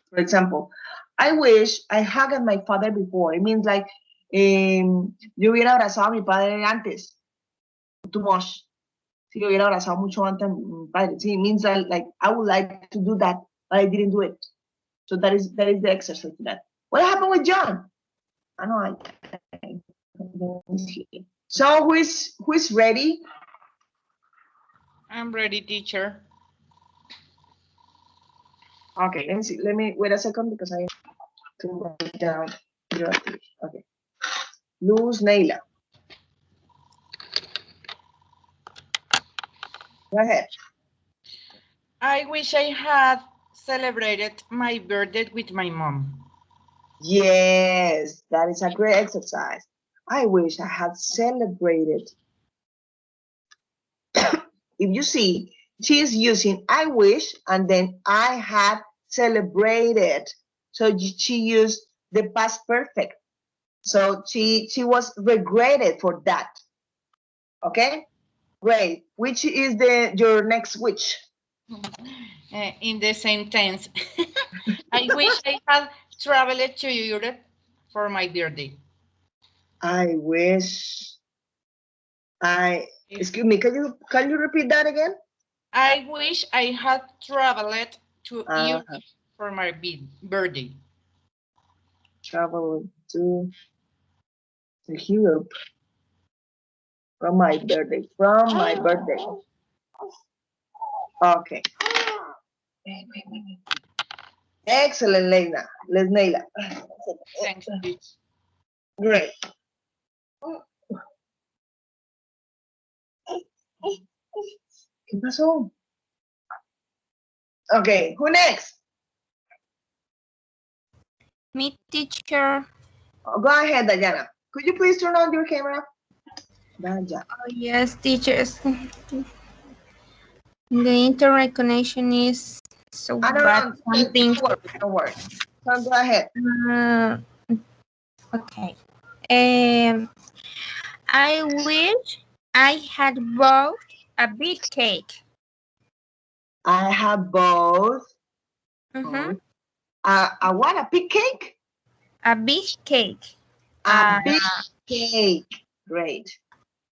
For example, I wish I hugged my father before. It means like yo hubiera abrazado a mi padre antes. Too much. Si yo hubiera abrazado mucho antes a mi padre. See, it means that like I would like to do that, but I didn't do it. So that is the exercise to that. What happened with John? I know. So who is ready? I'm ready, teacher. Okay, let me see. Let me wait a second because I have to write down your okay. Luz Neila. Go ahead. I wish I had celebrated my birthday with my mom. Yes, that is a great exercise. I wish I had celebrated. If you see, she is using I wish and then I had celebrated. So she used the past perfect. So she was regretted for that. Okay, great. Which is your next wish? In the same tense. I wish I had traveled to Europe for my birthday. I wish excuse me, can you repeat that again? I wish I had traveled to Uh-huh. Europe for my birthday. Travel to Europe from my birthday. From my birthday. Okay. Excellent, Leila. Let's Neila. Thanks, teacher. Great. ¿Qué pasó? Okay, who next? Me, teacher. Oh, go ahead, Dayana. Could you please turn on your camera? Daya. Oh, yes, teachers. The internet connection is so bad. Something. Don't worry. So go ahead. Okay. I wish I had bought a big cake. I have both. Mm-hmm. A what? A big cake? A big cake. A big cake. Great.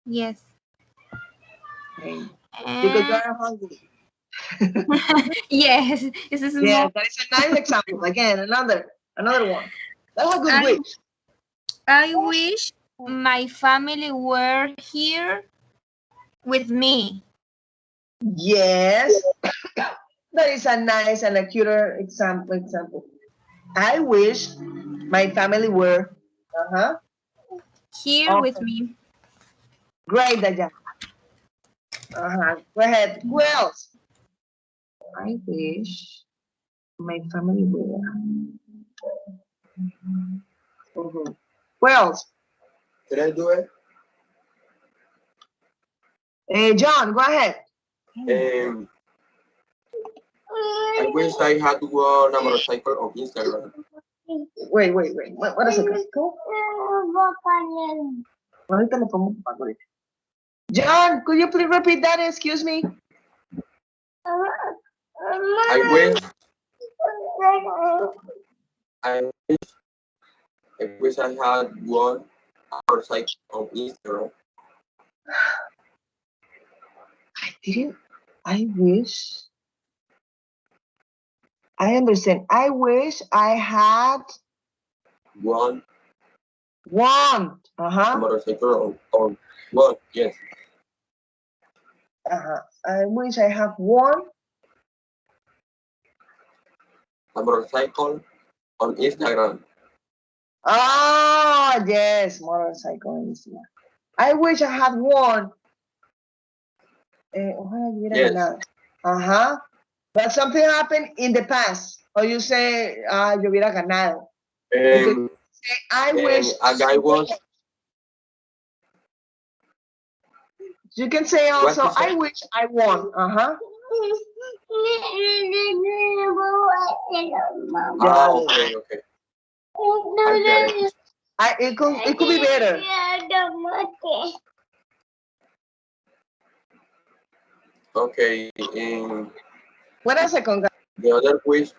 Yes. Great. Because you are hungry. Yes, this is Yeah, that is a nice example. Again, another one. That's a good wish. I wish my family were here with me. Yes, that is a nice and a cuter example. I wish my family were Here with me. Great, Daya. Go ahead. Who else? I wish my family were. Who else? Can I do it? John, go ahead. I wish I had won a motorcycle on Instagram. Wait. What a second. Ahorita le pongo ahorita. John, could you please repeat that? Excuse me. I wish I had won a motorcycle on Instagram. Didn't I wish? I understand. I wish I had one one. motorcycle on one. Yes. I wish I have one. A motorcycle on Instagram. Ah, yes, motorcycle Instagram. I wish I had one. Ojalá hubiera Yes. ganado. But something happened in the past. Or you say, yo hubiera ganado. Say, I wish. A guy was. You can say also, What you say? I wish I won. Okay, okay. I get it. It could be better. Okay, in Wait a second, guys. the other wish.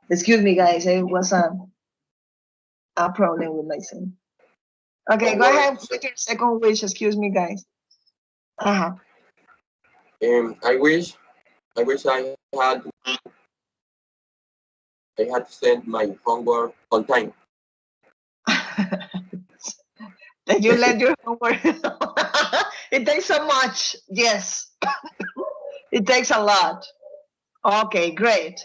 Excuse me, guys. It was a problem with my son. Okay, go ahead with your second wish. Excuse me, guys. I wish I had to send my homework on time. That you let your homework. It takes so much. Yes. It takes a lot. Okay, great.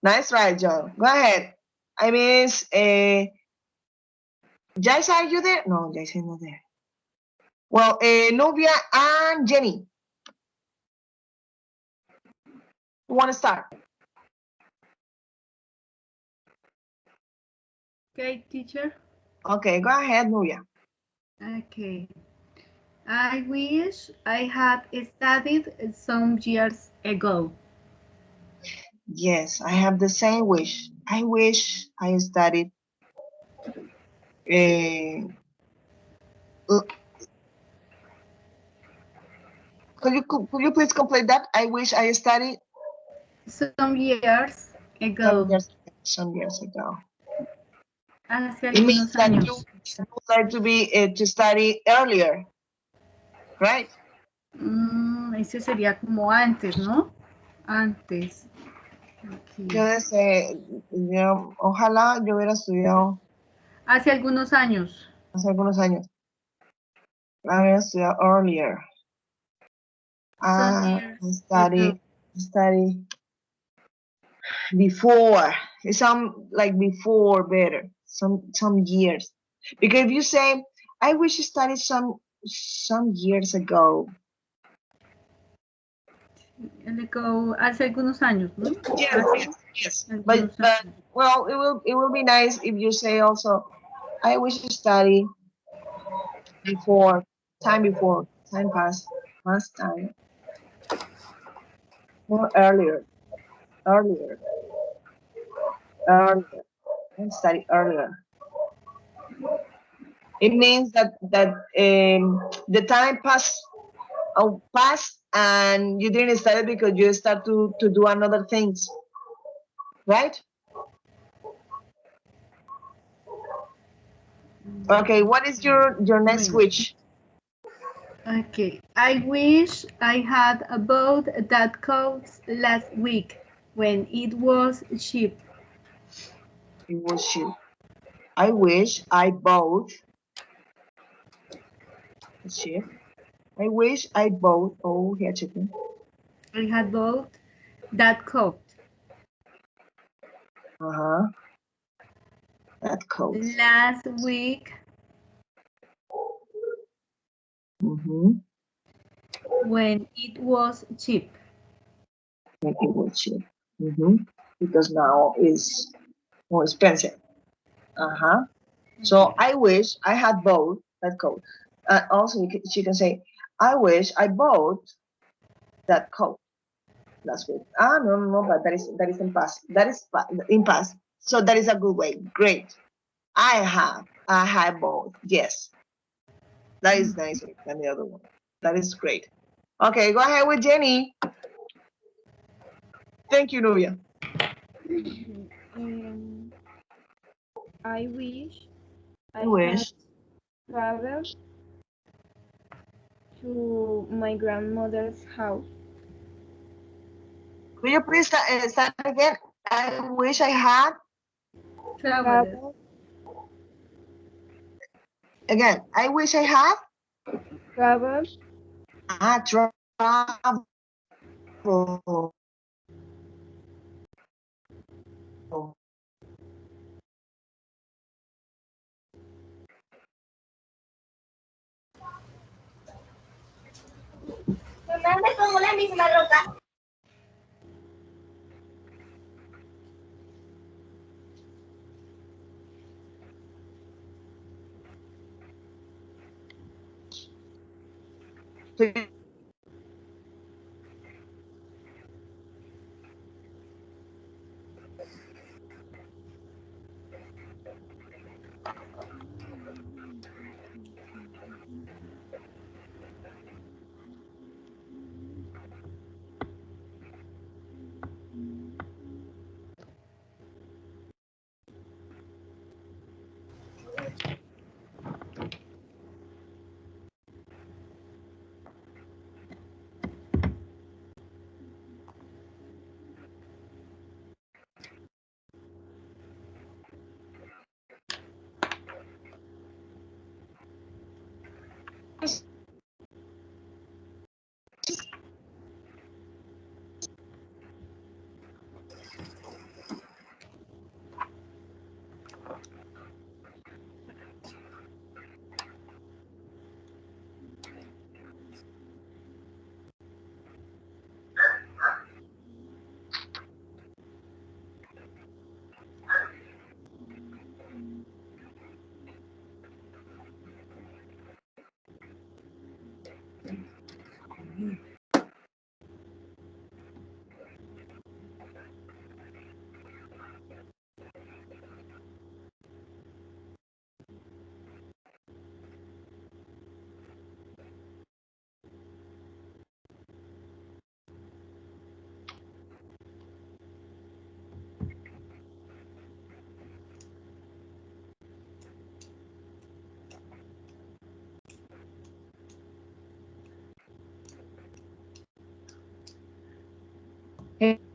Nice try, John. Go ahead. I miss Jaisa, are you there? No, Jaisa is not there. Well, Novia and Jenny. Who want to start? Okay, teacher. Okay, go ahead, Novia. Okay. I wish I had studied some years ago. Yes, I have the same wish. I wish I studied. Could you please complete that? I wish I studied Some years ago. Some years ago. Hace It means algunos that años. you would like to study earlier, right? Ese sería como antes, ¿no? Antes. Okay. Ojalá yo hubiera estudiado Hace algunos años. hace algunos años. I hubiera estudiado earlier. Study before. It sounds like before better. Some years. Because if you say, I wish I studied some years ago. Ago, hace algunos años, ¿no? Yes. But well, it will be nice if you say also, I wish to study before time passed last time or earlier and study earlier. It means that the time passed and you didn't study because you start to do another things, right? Okay, what is your next wish? Okay, I wish I had bought that coat last week when it was cheap. It was cheap. I wish I bought cheap I wish I bought. Oh, here chicken. I had bought that coat. That coat. Last week when it was cheap. When it was cheap. Because now it's more expensive. So I wish I had bought that coat. Also, she can say, I wish I bought that coat last week. No, but that is in past. That is in past. So that is a good way. Great. I have bought. Yes, that is nicer than the other one. That is great. Okay, go ahead with Jenny. Thank you, Nubia. I wish I wish. had traveled to my grandmother's house. Could you please start again? I wish I had. Traveled. Again, I wish I had. Traveled Travel. Mamá, me pongo la misma ropa.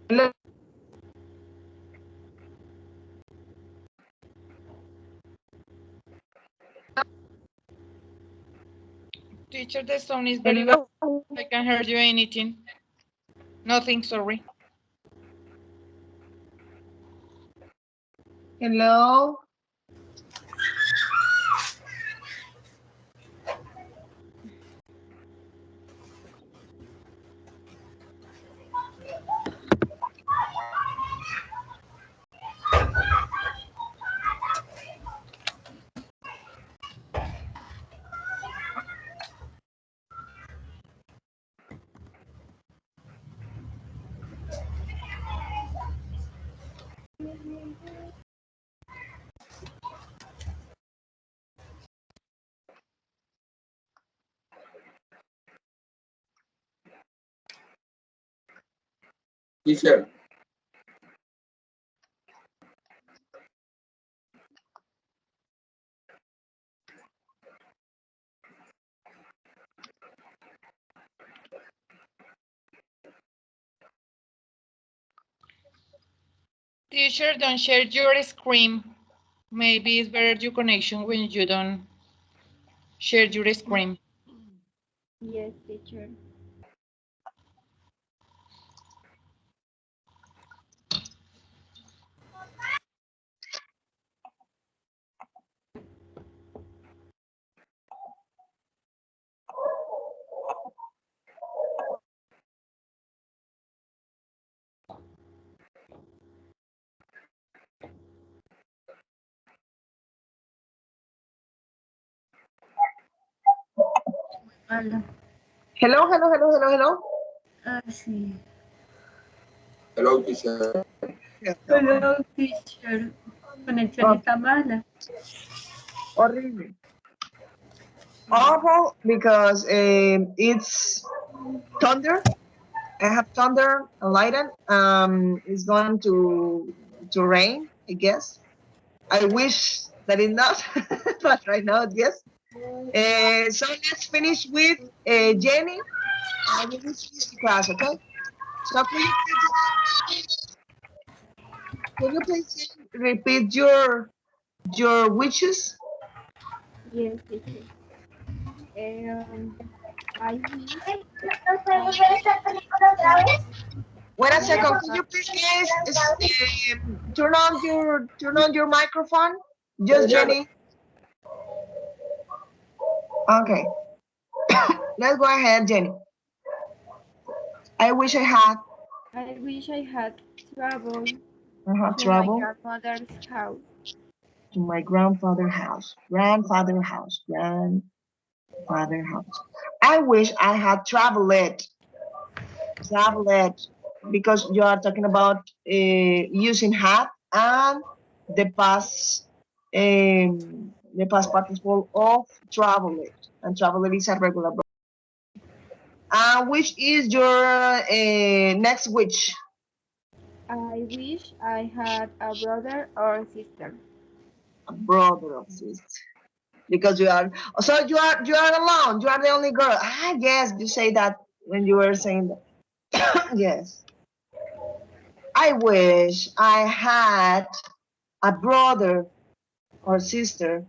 Hello. Teacher, the sound is very bad. Hello. I can't hear you anything. Nothing, sorry. Hello. Teacher, Teacher, don't share your screen. Maybe it's better your connection when you don't share your screen. Yes, teacher. Hola. Hello, hello, hello, hello, hello. Ah, sí. Hello, teacher. Hello, teacher. Conexión Oh, está mala. horrible. Awful because it's thunder. I have thunder and lightning. It's going to rain, I guess. I wish that it not, but right now, yes. So let's finish with Jenny. And we will finish the class, okay? So can you please repeat your wishes? Yes, teacher. I wish Wait a I second. Can had you please turn on your microphone? Just Jenny. Okay. Let's go ahead, Jenny. I wish I had traveled to my travel grandmother's house. to my grandfather's house. Grandfather house. I wish I had traveled, because you are talking about using had and the past participle of traveled, and traveled is a regular verb. Which is your next wish? I wish I had a brother or sister. A brother or sister. Because you are alone. You are the only girl. Yes, you say that when you were saying that. Yes. I wish I had a brother or sister,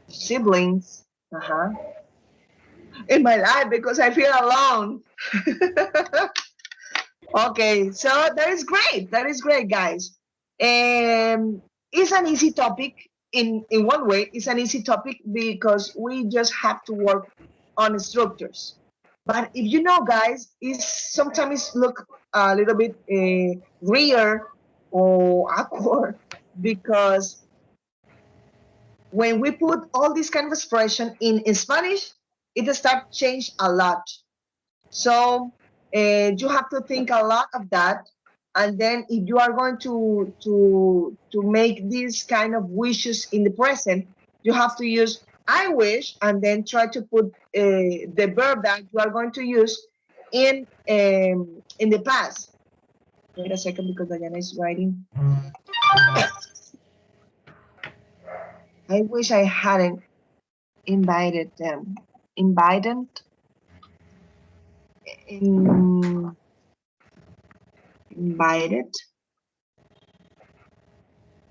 siblings, in my life because I feel alone. Okay, so that is great. That is great, guys. It's an easy topic in one way. It's an easy topic because we just have to work on structures. But if you know, guys, it's sometimes look a little bit weird or awkward because when we put all this kind of expression in Spanish, it start change a lot. So you have to think a lot of that, and then if you are going to make these kind of wishes in the present, you have to use I wish, and then try to put the verb that you are going to use in the past. Wait a second, because Diana is writing. I wish I hadn't invited them. Invited. Invited.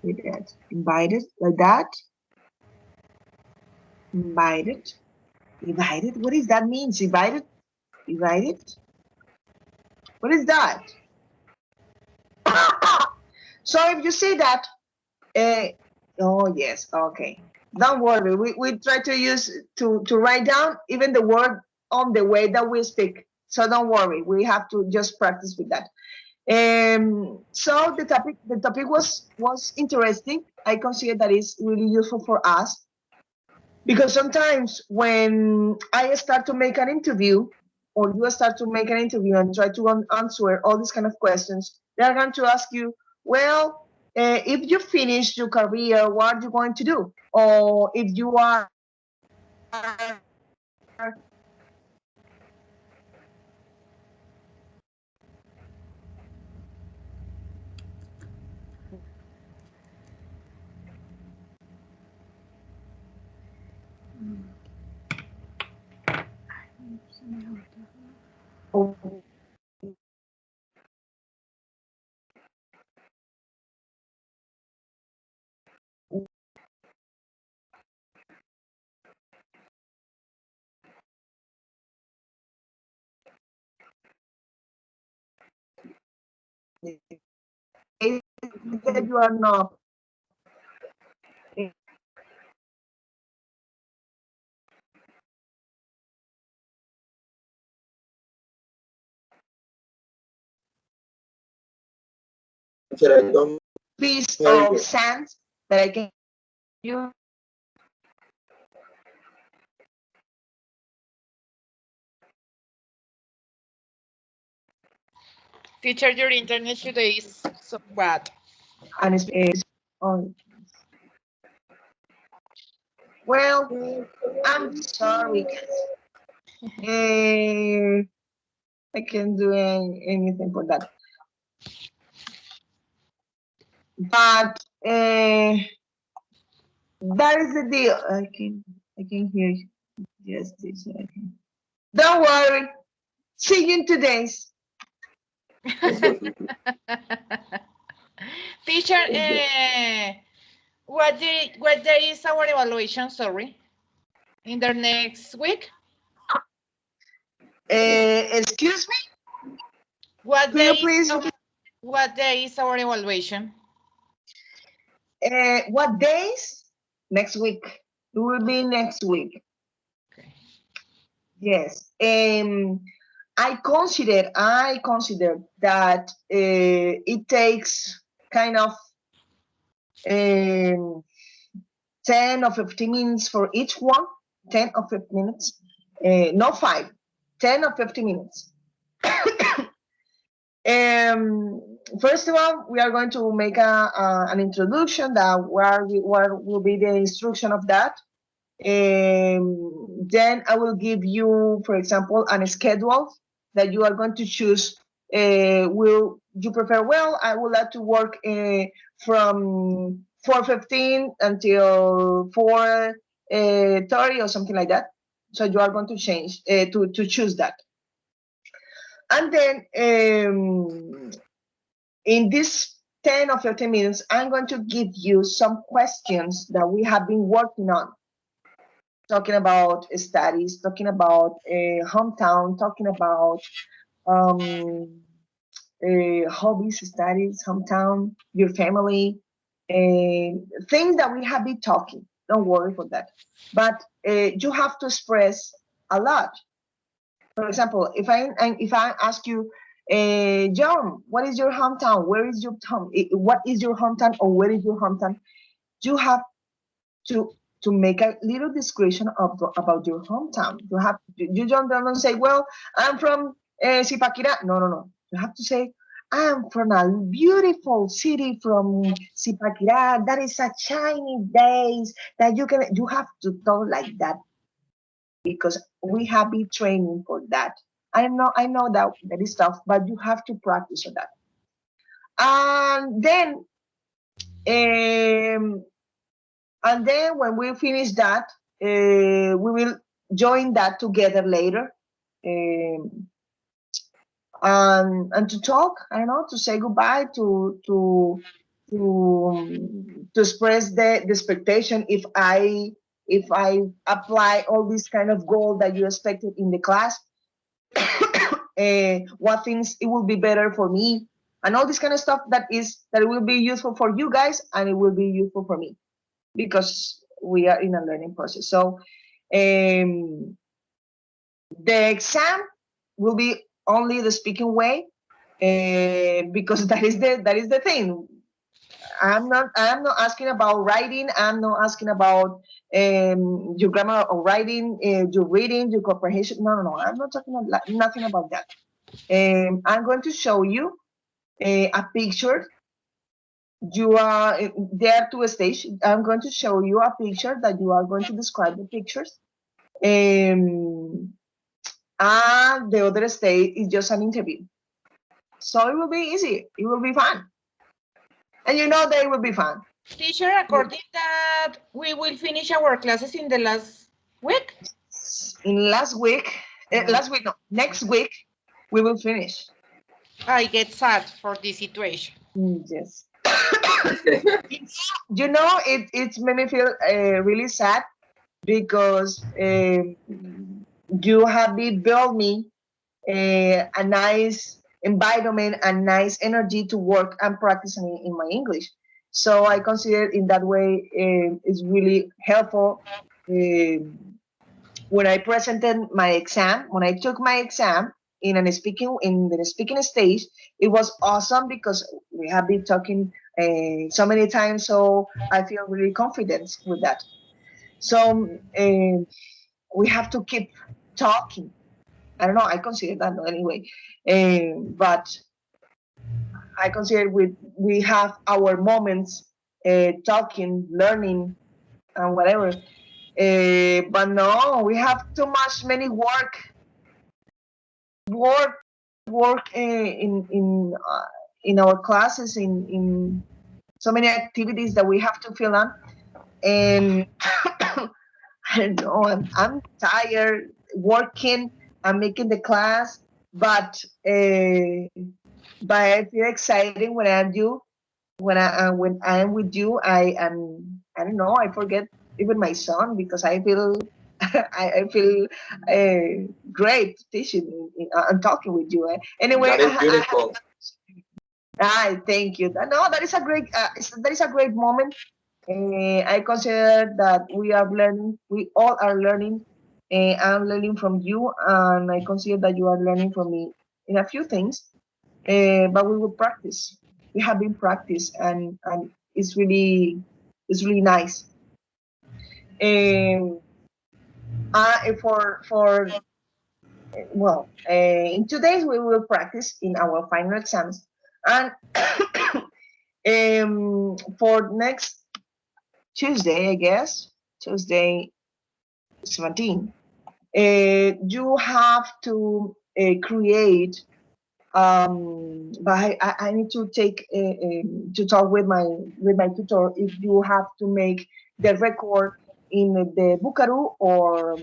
With that. Invited like that. Invited. Invited. What does that mean? Invited. Invited. What is that? So if you say that, oh yes, okay. Don't worry. We try to use to write down even the word on the way that we speak. So don't worry. We have to just practice with that. So the topic was interesting. I consider that is really useful for us because sometimes when I start to make an interview, or you start to make an interview and try to answer all these kind of questions, they're going to ask you, well, if you finish your career, what are you going to do? Or if you are that you are not. Teacher, I don't Piece hear of you. sand that I can you. Teacher, your internet today is so bad. And it's on. Well, I'm sorry. I can't do anything for that. But that is the deal. I can hear you. Yes, teacher. Don't worry. See you in 2 days. Teacher, what day is our evaluation? Sorry, in the next week. Excuse me. What Could you day? please? What day is our evaluation? What days? Next week. It will be next week. Okay. Yes. I consider that it takes kind of 10 or 15 minutes for each one. 10 or 15 minutes. Not 5. 10 or 15 minutes. First of all, we are going to make an introduction that what will be the instruction of that. Then I will give you, for example, a schedule that you are going to choose. Will you prefer? Well, I would like to work from 4:15 until 4:30 or something like that. So you are going to change to choose that. And then in this 10 or 15 minutes, I'm going to give you some questions that we have been working on. Talking about studies, talking about hometown, talking about hobbies, studies, hometown, your family, things that we have been talking. Don't worry for that. But you have to express a lot. For example, if I ask you, John, what is your hometown? Where is your town? What is your hometown or where is your hometown? You have to make a little description about your hometown. You don't say, well, I'm from Zipaquirá. No. You have to say, I'm from a beautiful city from Zipaquirá. That is a shiny days that you have to talk like that because we have been training for that. I know that is tough, but you have to practice on that. And then when we finish that, we will join that together later. And to talk, I don't know, to say goodbye, to express the expectation if I apply all these kind of goal that you expected in the class, what things it will be better for me, and all this kind of stuff that will be useful for you guys and it will be useful for me because we are in a learning process. So the exam will be only the speaking way because that is the thing. I'm not asking about writing. I'm not asking about your grammar or writing, your reading, your comprehension. No. I'm not talking about nothing about that. I'm going to show you a picture. You are there to a stage. I'm going to show you a picture that you are going to describe the pictures. And the other stage is just an interview. So it will be easy. It will be fun. And you know that it will be fun. Teacher, according that we will finish our classes in the last week? Next week, next week, we will finish. I get sad for this situation. Yes. You know, it made me feel really sad because you have been built me a nice environment and nice energy to work and practice in my English. So I consider in that way it's really helpful. When I presented my exam, when I took my exam in the speaking stage, it was awesome because we have been talking so many times. So I feel really confident with that. So we have to keep talking. I don't know. I consider that anyway, but I consider we have our moments talking, learning, and whatever. But no, we have too much many work in our classes, in so many activities that we have to fill on, and I don't know, I'm tired working. I'm making the class, but I feel exciting when I'm you. When I am with you, I don't know. I forget even my son because I feel I feel great teaching and talking with you. Anyway, That is beautiful. Thank you. No, that is a great moment. I consider that we are learning. We all are learning. I'm learning from you, and I consider that you are learning from me in a few things. But we will practice. We have been practice, and it's really nice. In 2 days we will practice in our final exams, and for next Tuesday, I guess Tuesday 17, you have to create. But I need to take to talk with my tutor if you have to make the record in the Bukaru or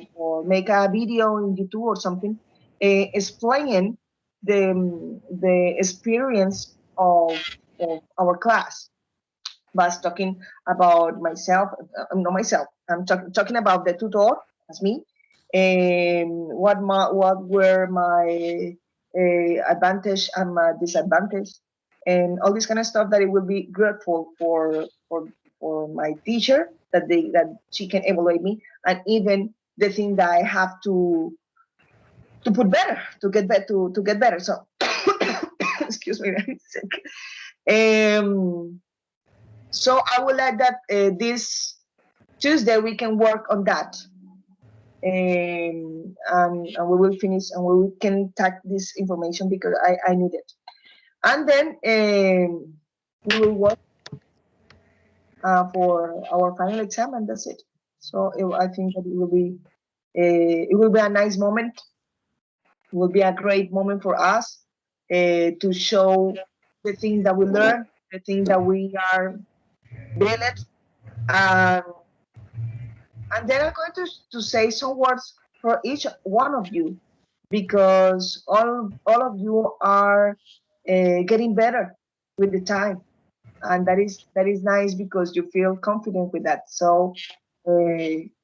make a video in YouTube or something explaining the experience of our class. But talking about myself, not myself. I'm talking about the tutor, as me. What were my advantage and my disadvantage, and all this kind of stuff that it will be grateful for my teacher that she can evaluate me, and even the thing that I have to put better to get better. So excuse me, I'm sick. So I would like that this Tuesday we can work on that, and we will finish and we can tag this information because I need it, and then we will work for our final exam, and that's it. So I think that it will be a nice moment. It will be a great moment for us to show the thing that we learn, the thing that we are doing it. And then I'm going to say some words for each one of you, because all of you are getting better with the time, and that is nice because you feel confident with that. So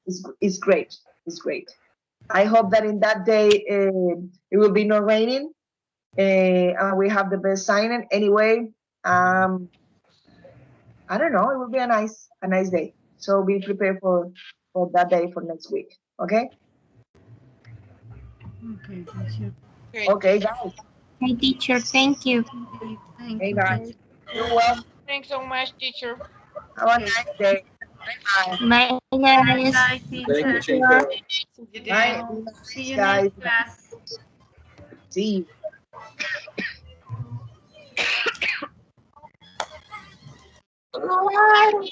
it's great. It's great. I hope that in that day it will be not raining, and we have the best signing. Anyway, I don't know. It will be a nice day. So be prepared for that day for next week. Okay. Okay, teacher. Great. Okay, guys. Hey, teacher, thank you. Okay, thank Hey, you. guys. You're welcome. Thanks so much, teacher. Have a nice day. Bye. Bye, guys. Bye, Thank you, teacher. teacher. Bye. See you Guys. next class. See you.